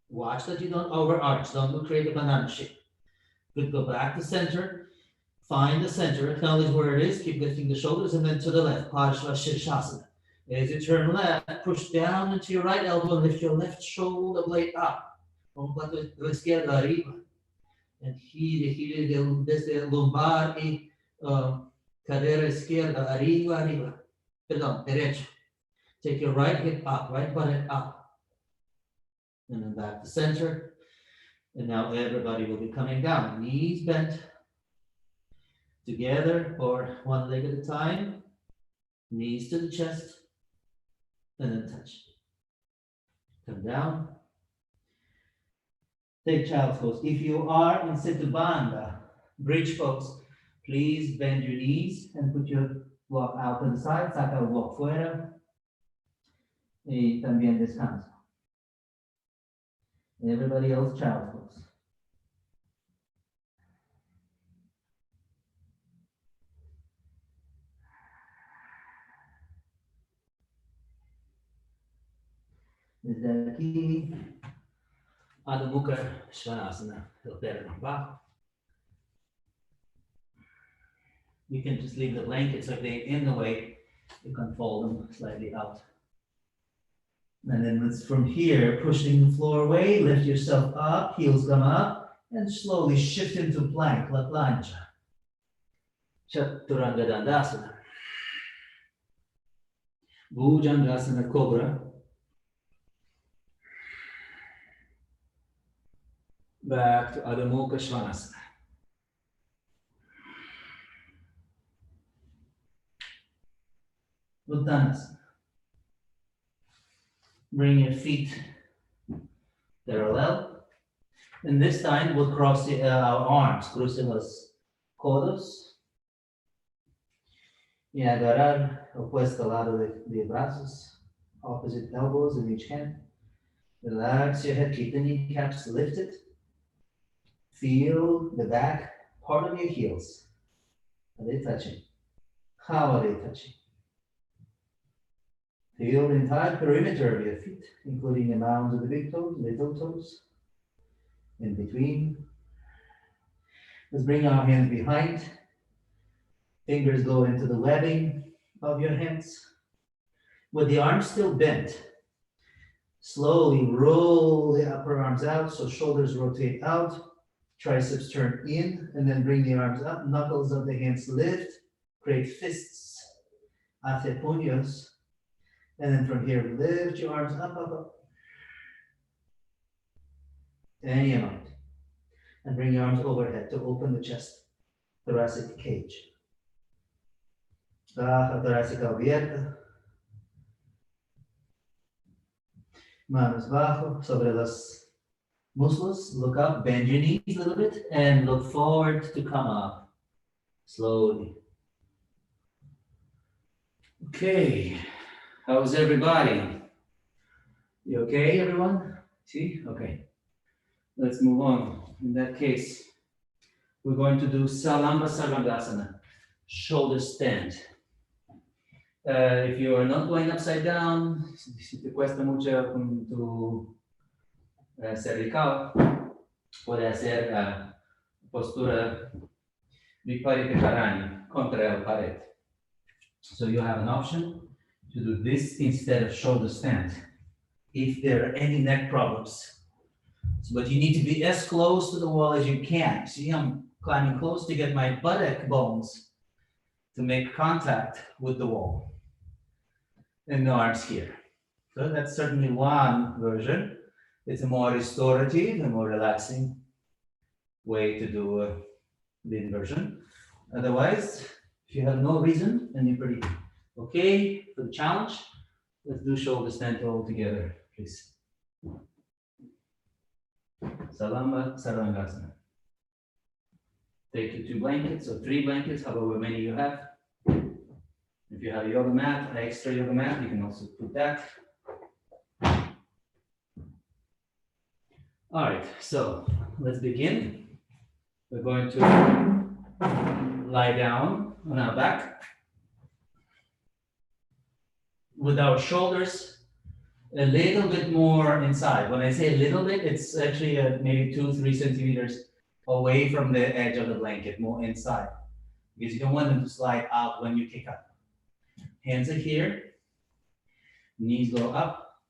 Watch that you don't overarch. Don't create a banana shape. Good, go back to center. Find the center, acknowledge where it is, keep lifting the shoulders, and then to the left, Parshva Shirshasana. As you turn left, push down into your right elbow, lift your left shoulder blade up. Ombla la izquierda arriba. And gire desde el lumbar y cadera izquierda, arriba. Perdón, derecho. Take your right hip up, right buttock up. And then back to center. And now everybody will be coming down. Knees bent. Together or one leg at a time. Knees to the chest. And then touch. Come down. Take child's pose. If you are in Situbanda, bridge pose, please bend your knees and put your walk out to the side, saca el walk fuera. Y también descanso. Everybody else, child's pose. Desde aquí, Adho Mukha Svanasana, el perno bajo. You can just leave the blankets if they're in the way. You can fold them slightly out. And then it's from here, pushing the floor away, lift yourself up, heels come up, and slowly shift into plank, la plancha. Chaturanga Dandasana. Bhujangasana Cobra. Back to Adho Mukha Svanasana. Uttanasana. Bring your feet parallel. And this time we'll cross our arms. Crucen los codos. Y agarrar opuesto lado de brazos. Opposite elbows in each hand. Relax your head. Keep the kneecaps lifted. Feel the back part of your heels. Are they touching? How are they touching? Feel the entire perimeter of your feet, including the mounds of the big toes, little toes, in between. Let's bring our hands behind. Fingers go into the webbing of your hands. With the arms still bent, slowly roll the upper arms out so shoulders rotate out. Triceps turn in, and then bring the arms up, knuckles of the hands lift, create fists, hace puños, and then from here, lift your arms up, up, up. Any amount. And bring your arms overhead to open the chest, thoracic cage. Caja torácica abierta. Manos bajo, sobre los muscles, look up, bend your knees a little bit, and look forward to come up, slowly. Okay, how's everybody? You okay, everyone? See, okay. Let's move on. In that case, we're going to do Salamba Sarvangasana, shoulder stand. If you are not going upside down, si te cuesta mucho con tu cervical, puede hacer postura viparita contra el pared. So you have an option to do this instead of shoulder stand if there are any neck problems. But you need to be as close to the wall as you can. See, I'm climbing close to get my buttock bones to make contact with the wall. And the arms here. So that's certainly one version. It's a more restorative and more relaxing way to do the inversion. Otherwise, if you have no reason and you're pretty okay for the challenge, let's do shoulder stand all together, please. Salamba Sarvangasana. Take your 2 blankets or 3 blankets, however many you have. If you have a yoga mat, an extra yoga mat, you can also put that. All right, so let's begin. We're going to lie down on our back with our shoulders a little bit more inside. When I say a little bit, it's actually maybe 2-3 centimeters away from the edge of the blanket, more inside. because you don't want them to slide out when you kick up. Hands are here, knees go up,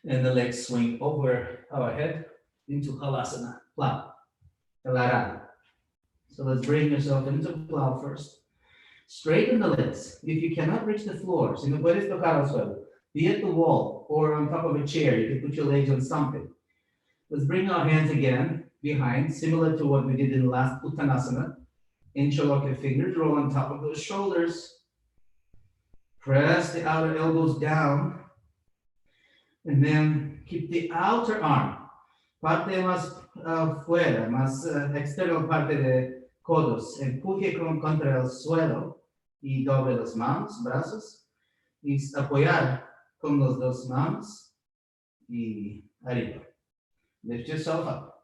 and the legs swing over our head into Halasana, plow, Talarana. So let's bring yourself into plow first. Straighten the legs. If you cannot reach the floor, si no puedes tocar al suelo, be at the wall or on top of a chair, you can put your legs on something. Let's bring our hands again behind, similar to what we did in the last Uttanasana. Interlock your fingers, roll on top of those shoulders. Press the outer elbows down. And then keep the outer arm, parte más fuera, más externo parte de codos. Empuje contra el suelo y doble las manos, brazos. Y apoyar con las dos manos y arriba. Lift yourself up.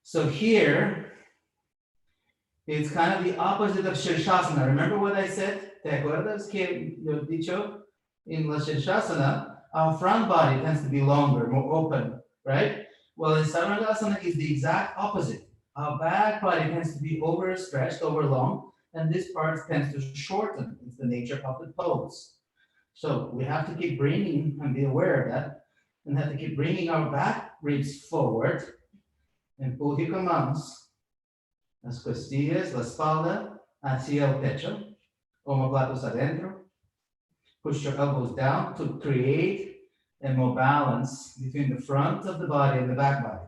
So here, it's kind of the opposite of Shirshasana. Remember what I said? ¿Te acuerdas que yo he dicho? In la Shirshasana, our front body tends to be longer, more open, right? Well, in Sarvangasana is the exact opposite. Our back body tends to be overstretched, overlong, and this part tends to shorten. It's the nature of the pose. So we have to keep bringing and be aware of that, and have to keep bringing our back ribs forward. Empuje con manos, las costillas, la espalda, hacia el pecho, omoplatos adentro. Push your elbows down to create a more balance between the front of the body and the back body.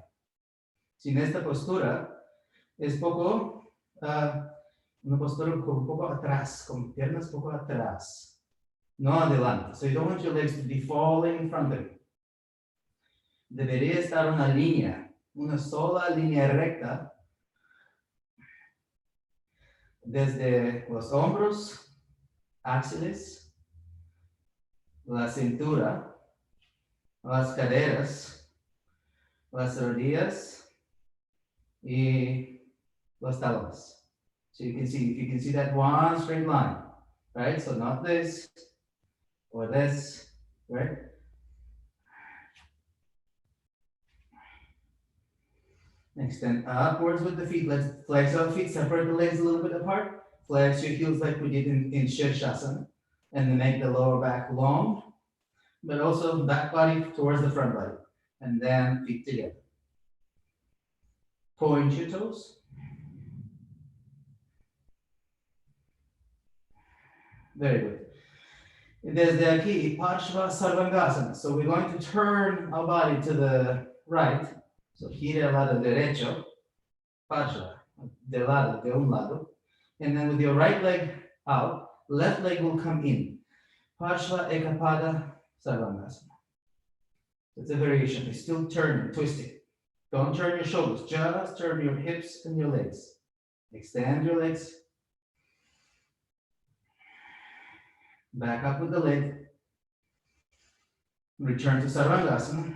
Sin esta postura, es poco, una postura un poco atrás, con piernas poco atrás, no adelante. So you don't want your legs to be falling in front of you. Debería estar una línea, una sola línea recta, desde los hombros, axiles, la cintura, las caderas, las rodillas, y los talones. So you can see, if you can see that one straight line, right? So not this or this, right? Extend upwards with the feet. Let's flex our feet, separate the legs a little bit apart. Flex your heels like we did in Shirshasana. And then make the lower back long, but also back body towards the front body. And then feet together. Point your toes. Very good. Desde aquí, Parshva Sarvangasana. So we're going to turn our body to the right. So gira al lado derecho, Parshva, de lado, de un lado. And then with your right leg out, left leg will come in. Parshva Ekapada Sarvangasana. It's a variation. It's still turning, twisting. Don't turn your shoulders, just turn your hips and your legs. Extend your legs. Back up with the leg. Return to Sarvangasana.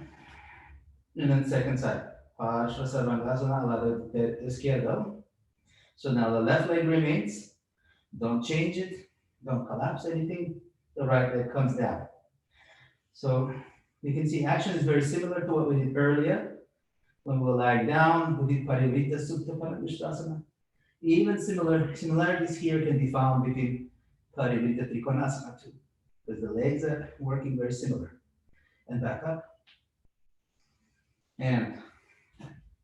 And then second side. Parshva Sarvangasana al lado izquierdo. So now the left leg remains. Don't change it. Don't collapse anything. The right leg comes down. So you can see action is very similar to what we did earlier. When we were lying down, we did Parivrita Supta Paramishtasana. Even similarities here can be found between Parivrita Trikonasana too, because the legs are working very similar. And back up. And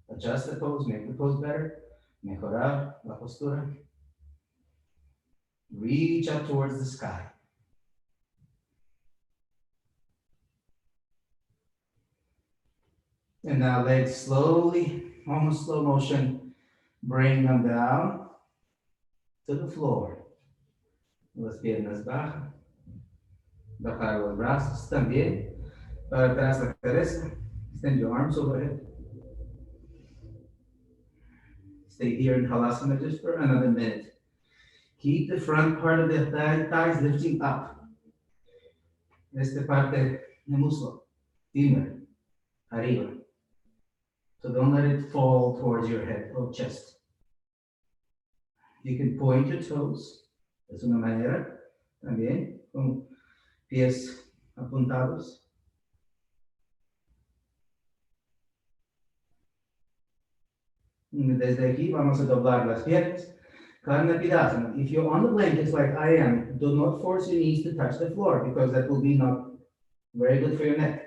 adjust the pose, make the pose better. Mejorar la postura. Reach up towards the sky. And now legs slowly, almost slow motion, bring them down to the floor. Las piernas bajan. Bajar los brazos también. Para atrás la cabeza. Extend your arms overhead. Stay here in Halasana just for another minute. Keep the front part of the thighs lifting up. Esta parte del muslo. Femur. Arriba. So don't let it fall towards your head or chest. You can point your toes. Es una manera también con pies apuntados. Desde aquí vamos a doblar las piernas. Karnapidasana. If you're on the blankets like I am, do not force your knees to touch the floor because that will be not very good for your neck.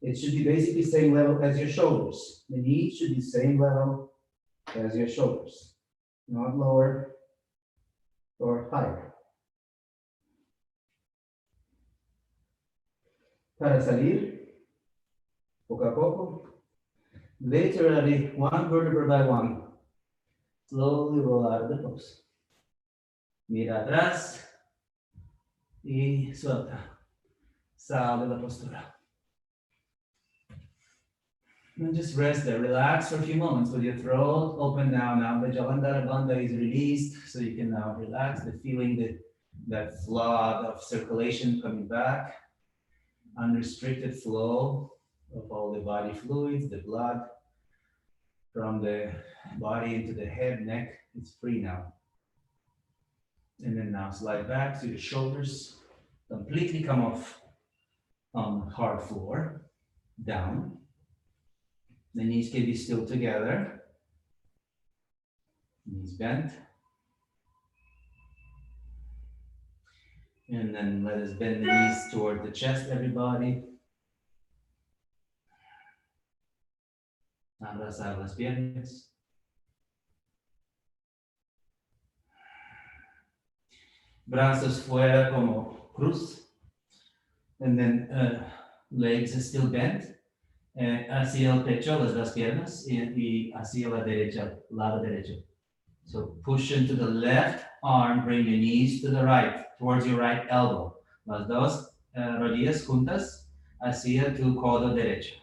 It should be basically same level as your shoulders. The knees should be same level as your shoulders, not lower or higher. Para salir, poco a poco, literally one vertebra by one, slowly roll out of the pose. Mira atrás y suelta. Sal de la postura. And just rest there. Relax for a few moments with your throat open now. Now the Jalandhara Bandha is released, so you can now relax. The feeling that flood of circulation coming back, unrestricted flow of all the body fluids, the blood from the body into the head, neck. It's free now. And then now slide back to your shoulders. Completely come off on hard floor, down. The knees can be still together. Knees bent. And then let us bend the knees toward the chest, everybody. Abrazar las piernas. Brazos fuera como cruz. And then legs are still bent. Hacia el pecho, las piernas, y hacia la derecha, lado derecho. So push into the left arm, bring your knees to the right, towards your right elbow. Las dos rodillas juntas hacia tu codo derecho.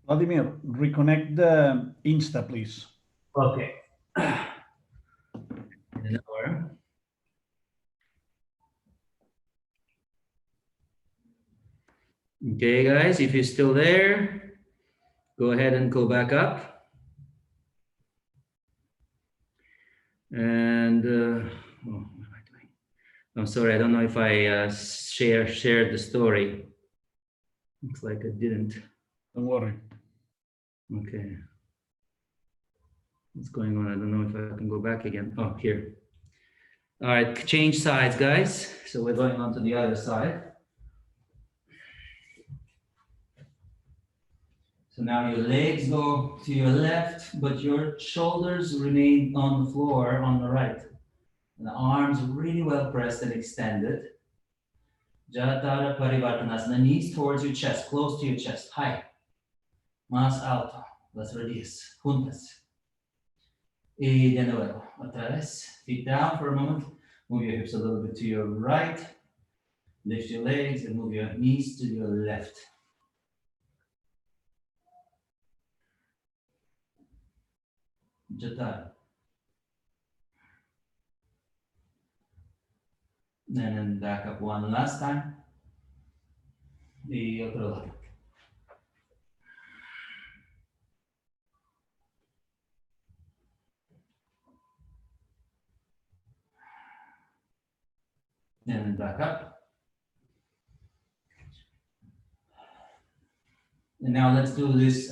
Vladimir, reconnect the Insta, please. Okay. Okay, guys, if you're still there, go ahead and go back up. And what am I doing? I'm sorry, I don't know if I shared the story. Looks like I didn't. Don't worry. Okay. What's going on? I don't know if I can go back again. Oh, here. All right, change sides, guys. So we're going on to the other side. So now your legs go to your left, but your shoulders remain on the floor on the right. And the arms really well pressed and extended. Jatara Parivartanasana, knees towards your chest, close to your chest, high. Más alto, las rodillas, juntas. Y de nuevo, otra vez. Feet down for a moment. Move your hips a little bit to your right. Lift your legs and move your knees to your left. Jatara. And then back up one last time. Y otro lado. And then back up. And now let's do this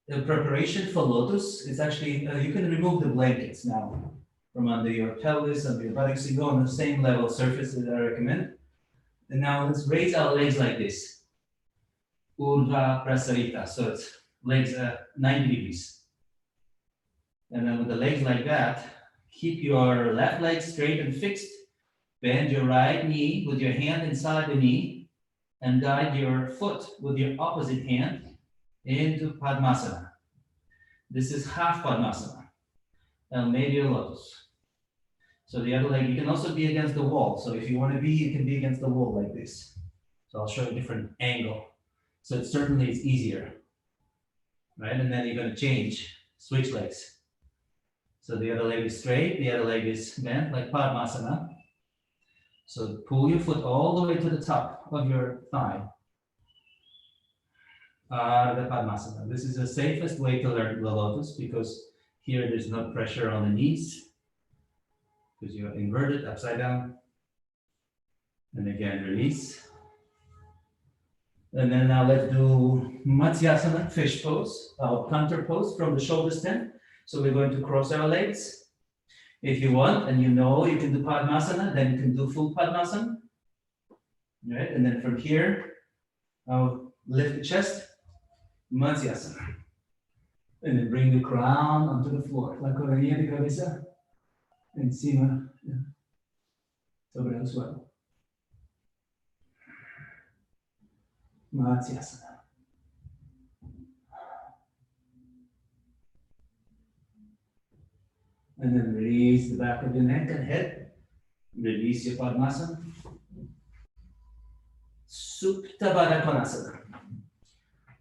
the preparation for lotus. It's actually, you can remove the blankets now from under your pelvis, under your buttocks. You go on the same level surface that I recommend. And now let's raise our legs like this. Urdhva Prasarita. So it's legs 90 degrees. And then with the legs like that, keep your left leg straight and fixed. Bend your right knee with your hand inside the knee and guide your foot with your opposite hand into Padmasana. This is half Padmasana, maybe a lotus. So the other leg, you can also be against the wall. So if you want to be, you can be against the wall like this. So I'll show you a different angle. So it's certainly it's easier, right? And then you're going to change, switch legs. So the other leg is straight, the other leg is bent like Padmasana. So pull your foot all the way to the top of your thigh. The Padmasana. This is the safest way to learn the lotus because here there's no pressure on the knees because you're inverted upside down. And again, release. And then now let's do Matsyasana, fish pose, our counter pose from the shoulder stand. So we're going to cross our legs. If you want, and you know you can do Padmasana, then you can do full Padmasana. Right, and then from here, I'll lift the chest, Matsyasana. And then bring the crown onto the floor. La coronilla de cabeza encima sobre el suelo. Matsyasana. And then release the back of your neck and head. Release your Padmasana. Supta Baddha Konasana.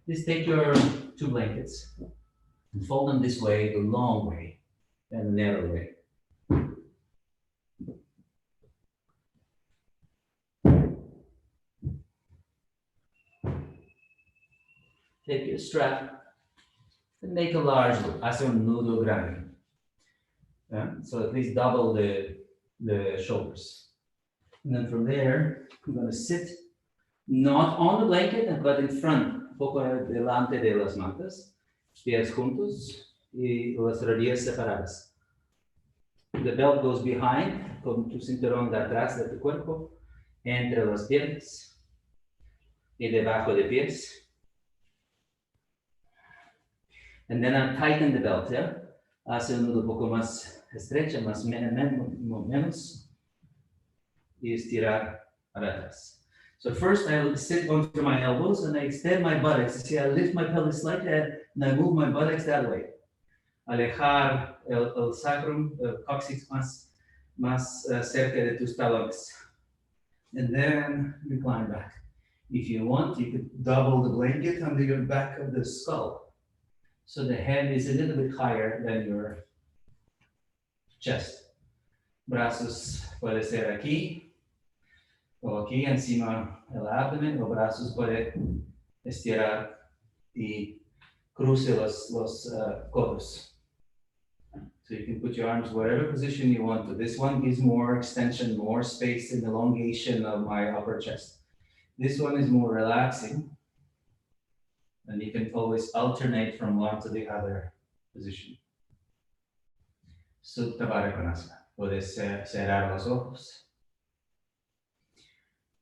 Just take your 2 blankets and fold them this way, the long way, and the narrow way. Take your strap and make a large loop, hace un nudo grande. So at least double the shoulders. And then from there, I'm going to sit not on the blanket, but in front, un poco delante de las mantas, pies juntos y las rodillas separadas. The belt goes behind, con tu cinturón de atrás de tu cuerpo, entre las piernas y debajo de pies. And then I tighten the belt, yeah? Hace un nudo un poco más estrecho, más menos, y estirar para atrás. So first I sit onto my elbows and I extend my buttocks. See, I lift my pelvis slightly and I move my buttocks that way. Alejar el sacrum, el coccyx más cerca de tus talones. And then recline back. If you want, you could double the blanket under your back of the skull. So the head is a little bit higher than your chest. Brazos puede ser aquí, o aquí encima el abdomen, o brazos puede estirar y cruce los codos. So you can put your arms whatever position you want to. This one gives more extension, more space and elongation of my upper chest. This one is more relaxing. And you can always alternate from one to the other position. Supta Baddha Konasana. Puedes cerrar los ojos.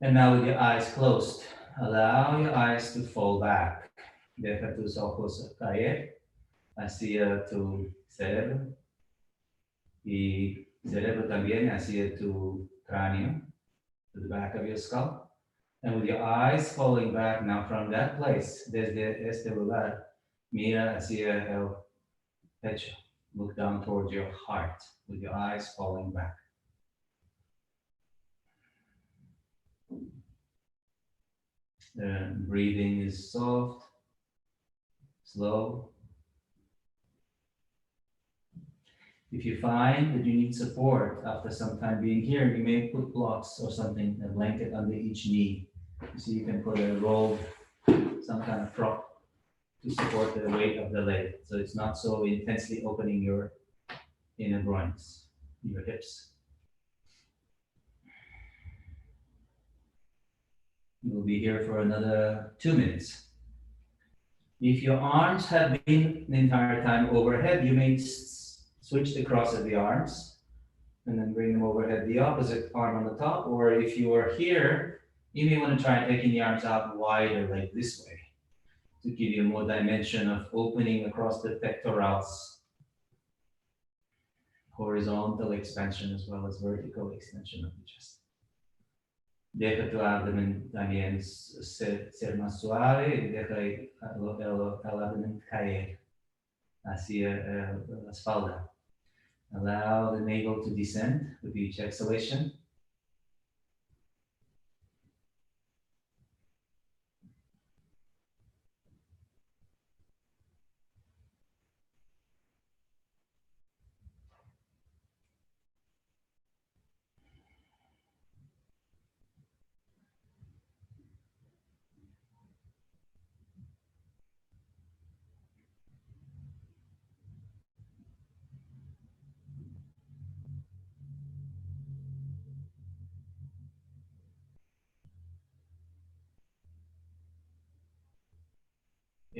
And now with your eyes closed, allow your eyes to fall back. Deja tus ojos caer hacia tu cerebro. Y cerebro también hacia tu cráneo, to the back of your skull. And with your eyes falling back now from that place, desde este lugar, mira hacia el pecho. Look down towards your heart with your eyes falling back. The breathing is soft, slow. If you find that you need support after some time being here, you may put blocks or something, a blanket under each knee. So you can put a robe, some kind of prop to support the weight of the leg. So it's not so intensely opening your inner groins, your hips. You'll be here for another 2 minutes. If your arms have been the entire time overhead, you may switch the cross of the arms and then bring them overhead, the opposite arm on the top. Or if you are here, you may want to try taking the arms out wider like this way to give you more dimension of opening across the pectorals. Horizontal expansion as well as vertical extension of the chest. Deja tu abdomen también ser más suave y deja el abdomen caer hacia la espalda. Allow the navel to descend with each exhalation.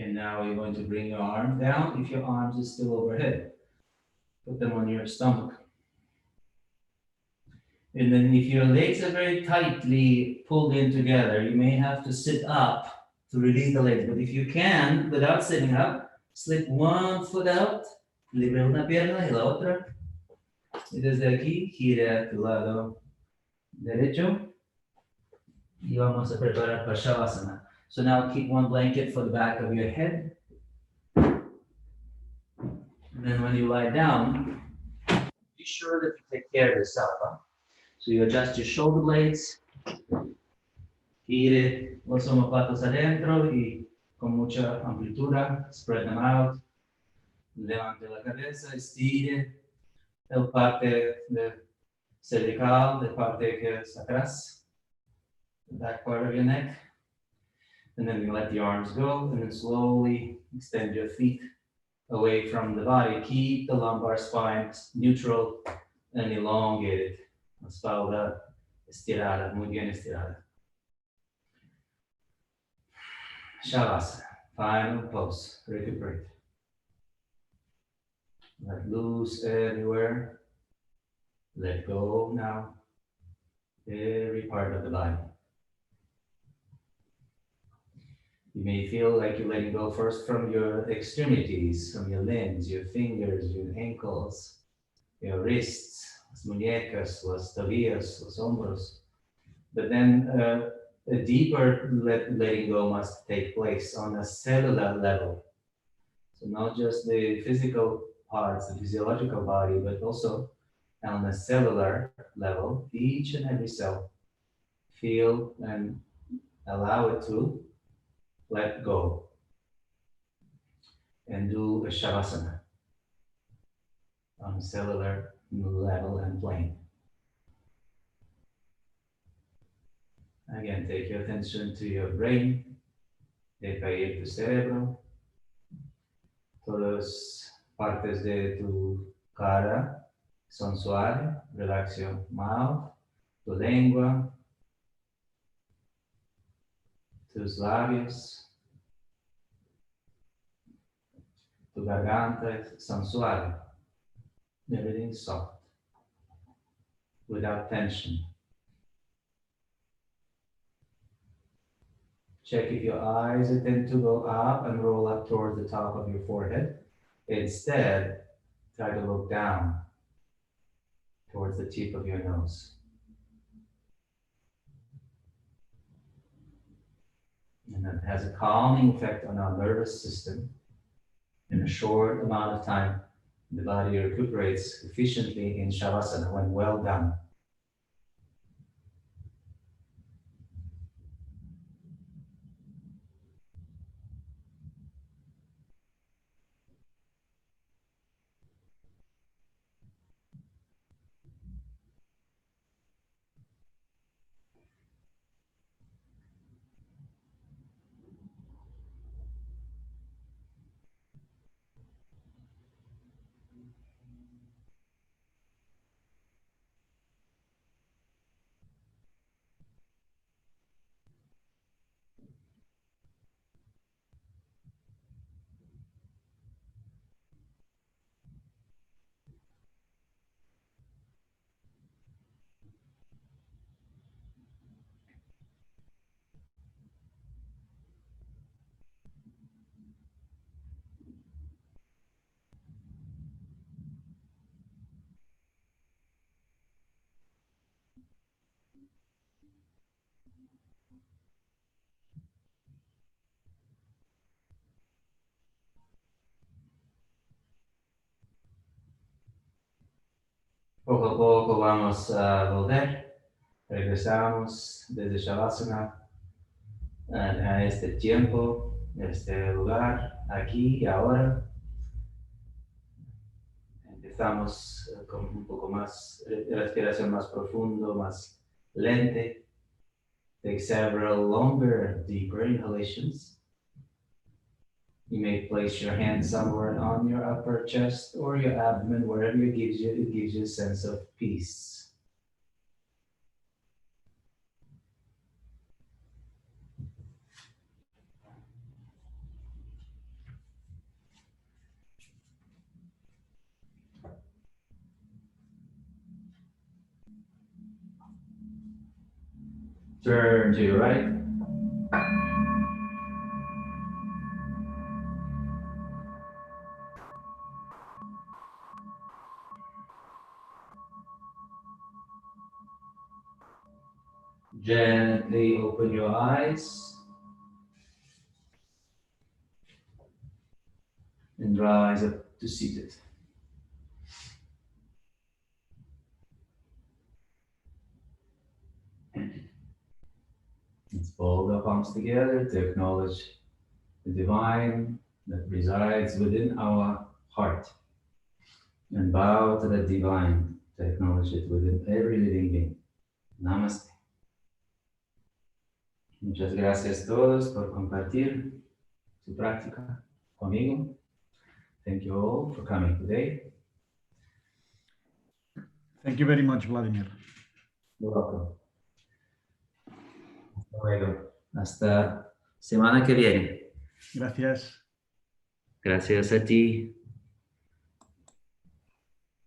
And now you're going to bring your arm down if your arms are still overhead. Put them on your stomach. And then if your legs are very tightly pulled in together, you may have to sit up to release the legs. But if you can, without sitting up, slip one foot out, libre una pierna y la otra. Y desde aquí, gira a tu lado derecho. Y vamos a preparar para Shavasana. So now keep one blanket for the back of your head. And then when you lie down, be sure that you take care of yourself. Huh? So you adjust your shoulder blades, gire los omoplatos adentro y con mucha amplitud, spread them out. Levante la cabeza, estire el parte de cervical, the parte que es atrás, the back part of your neck. And then you let the arms go, and then slowly extend your feet away from the body. Keep the lumbar spine neutral and elongated. La espalda estirada, muy bien estirada. Shavasana, final pose, recuperate. Let loose everywhere. Let go now. Every part of the body. You may feel like you're letting go first from your extremities, from your limbs, your fingers, your ankles, your wrists, las muñecas, los tobillos, los hombros. But then a deeper letting go must take place on a cellular level. So not just the physical parts, the physiological body, but also on a cellular level, each and every cell, feel and allow it to let go and do a Shavasana on a cellular level and plane. Again, take your attention to your brain, deja ir tu cerebro, todas partes de tu cara son suaves, relax your mouth, tu lengua, tus labios, tu garganta son suaves, everything soft, without tension. Check if your eyes tend to go up and roll up towards the top of your forehead. Instead, try to look down towards the tip of your nose. And that has a calming effect on our nervous system. In a short amount of time, the body recuperates efficiently in Shavasana when well done. Poco a poco vamos a volver. Regresamos desde Shavasana a este tiempo, este lugar, aquí y ahora. Empezamos con un poco más, respiración más profundo, más lente. Take several longer, deeper inhalations. You may place your hand somewhere on your upper chest or your abdomen, wherever it gives you a sense of peace. Turn to your right. Gently open your eyes and rise up to seated. Let's fold our palms together to acknowledge the divine that resides within our heart and bow to the divine to acknowledge it within every living being. Namaste. Muchas gracias a todos por compartir su práctica conmigo. Thank you all for coming today. Thank you very much, Vladimir. You're welcome. Hasta luego. Hasta semana que viene. Gracias. Gracias a ti.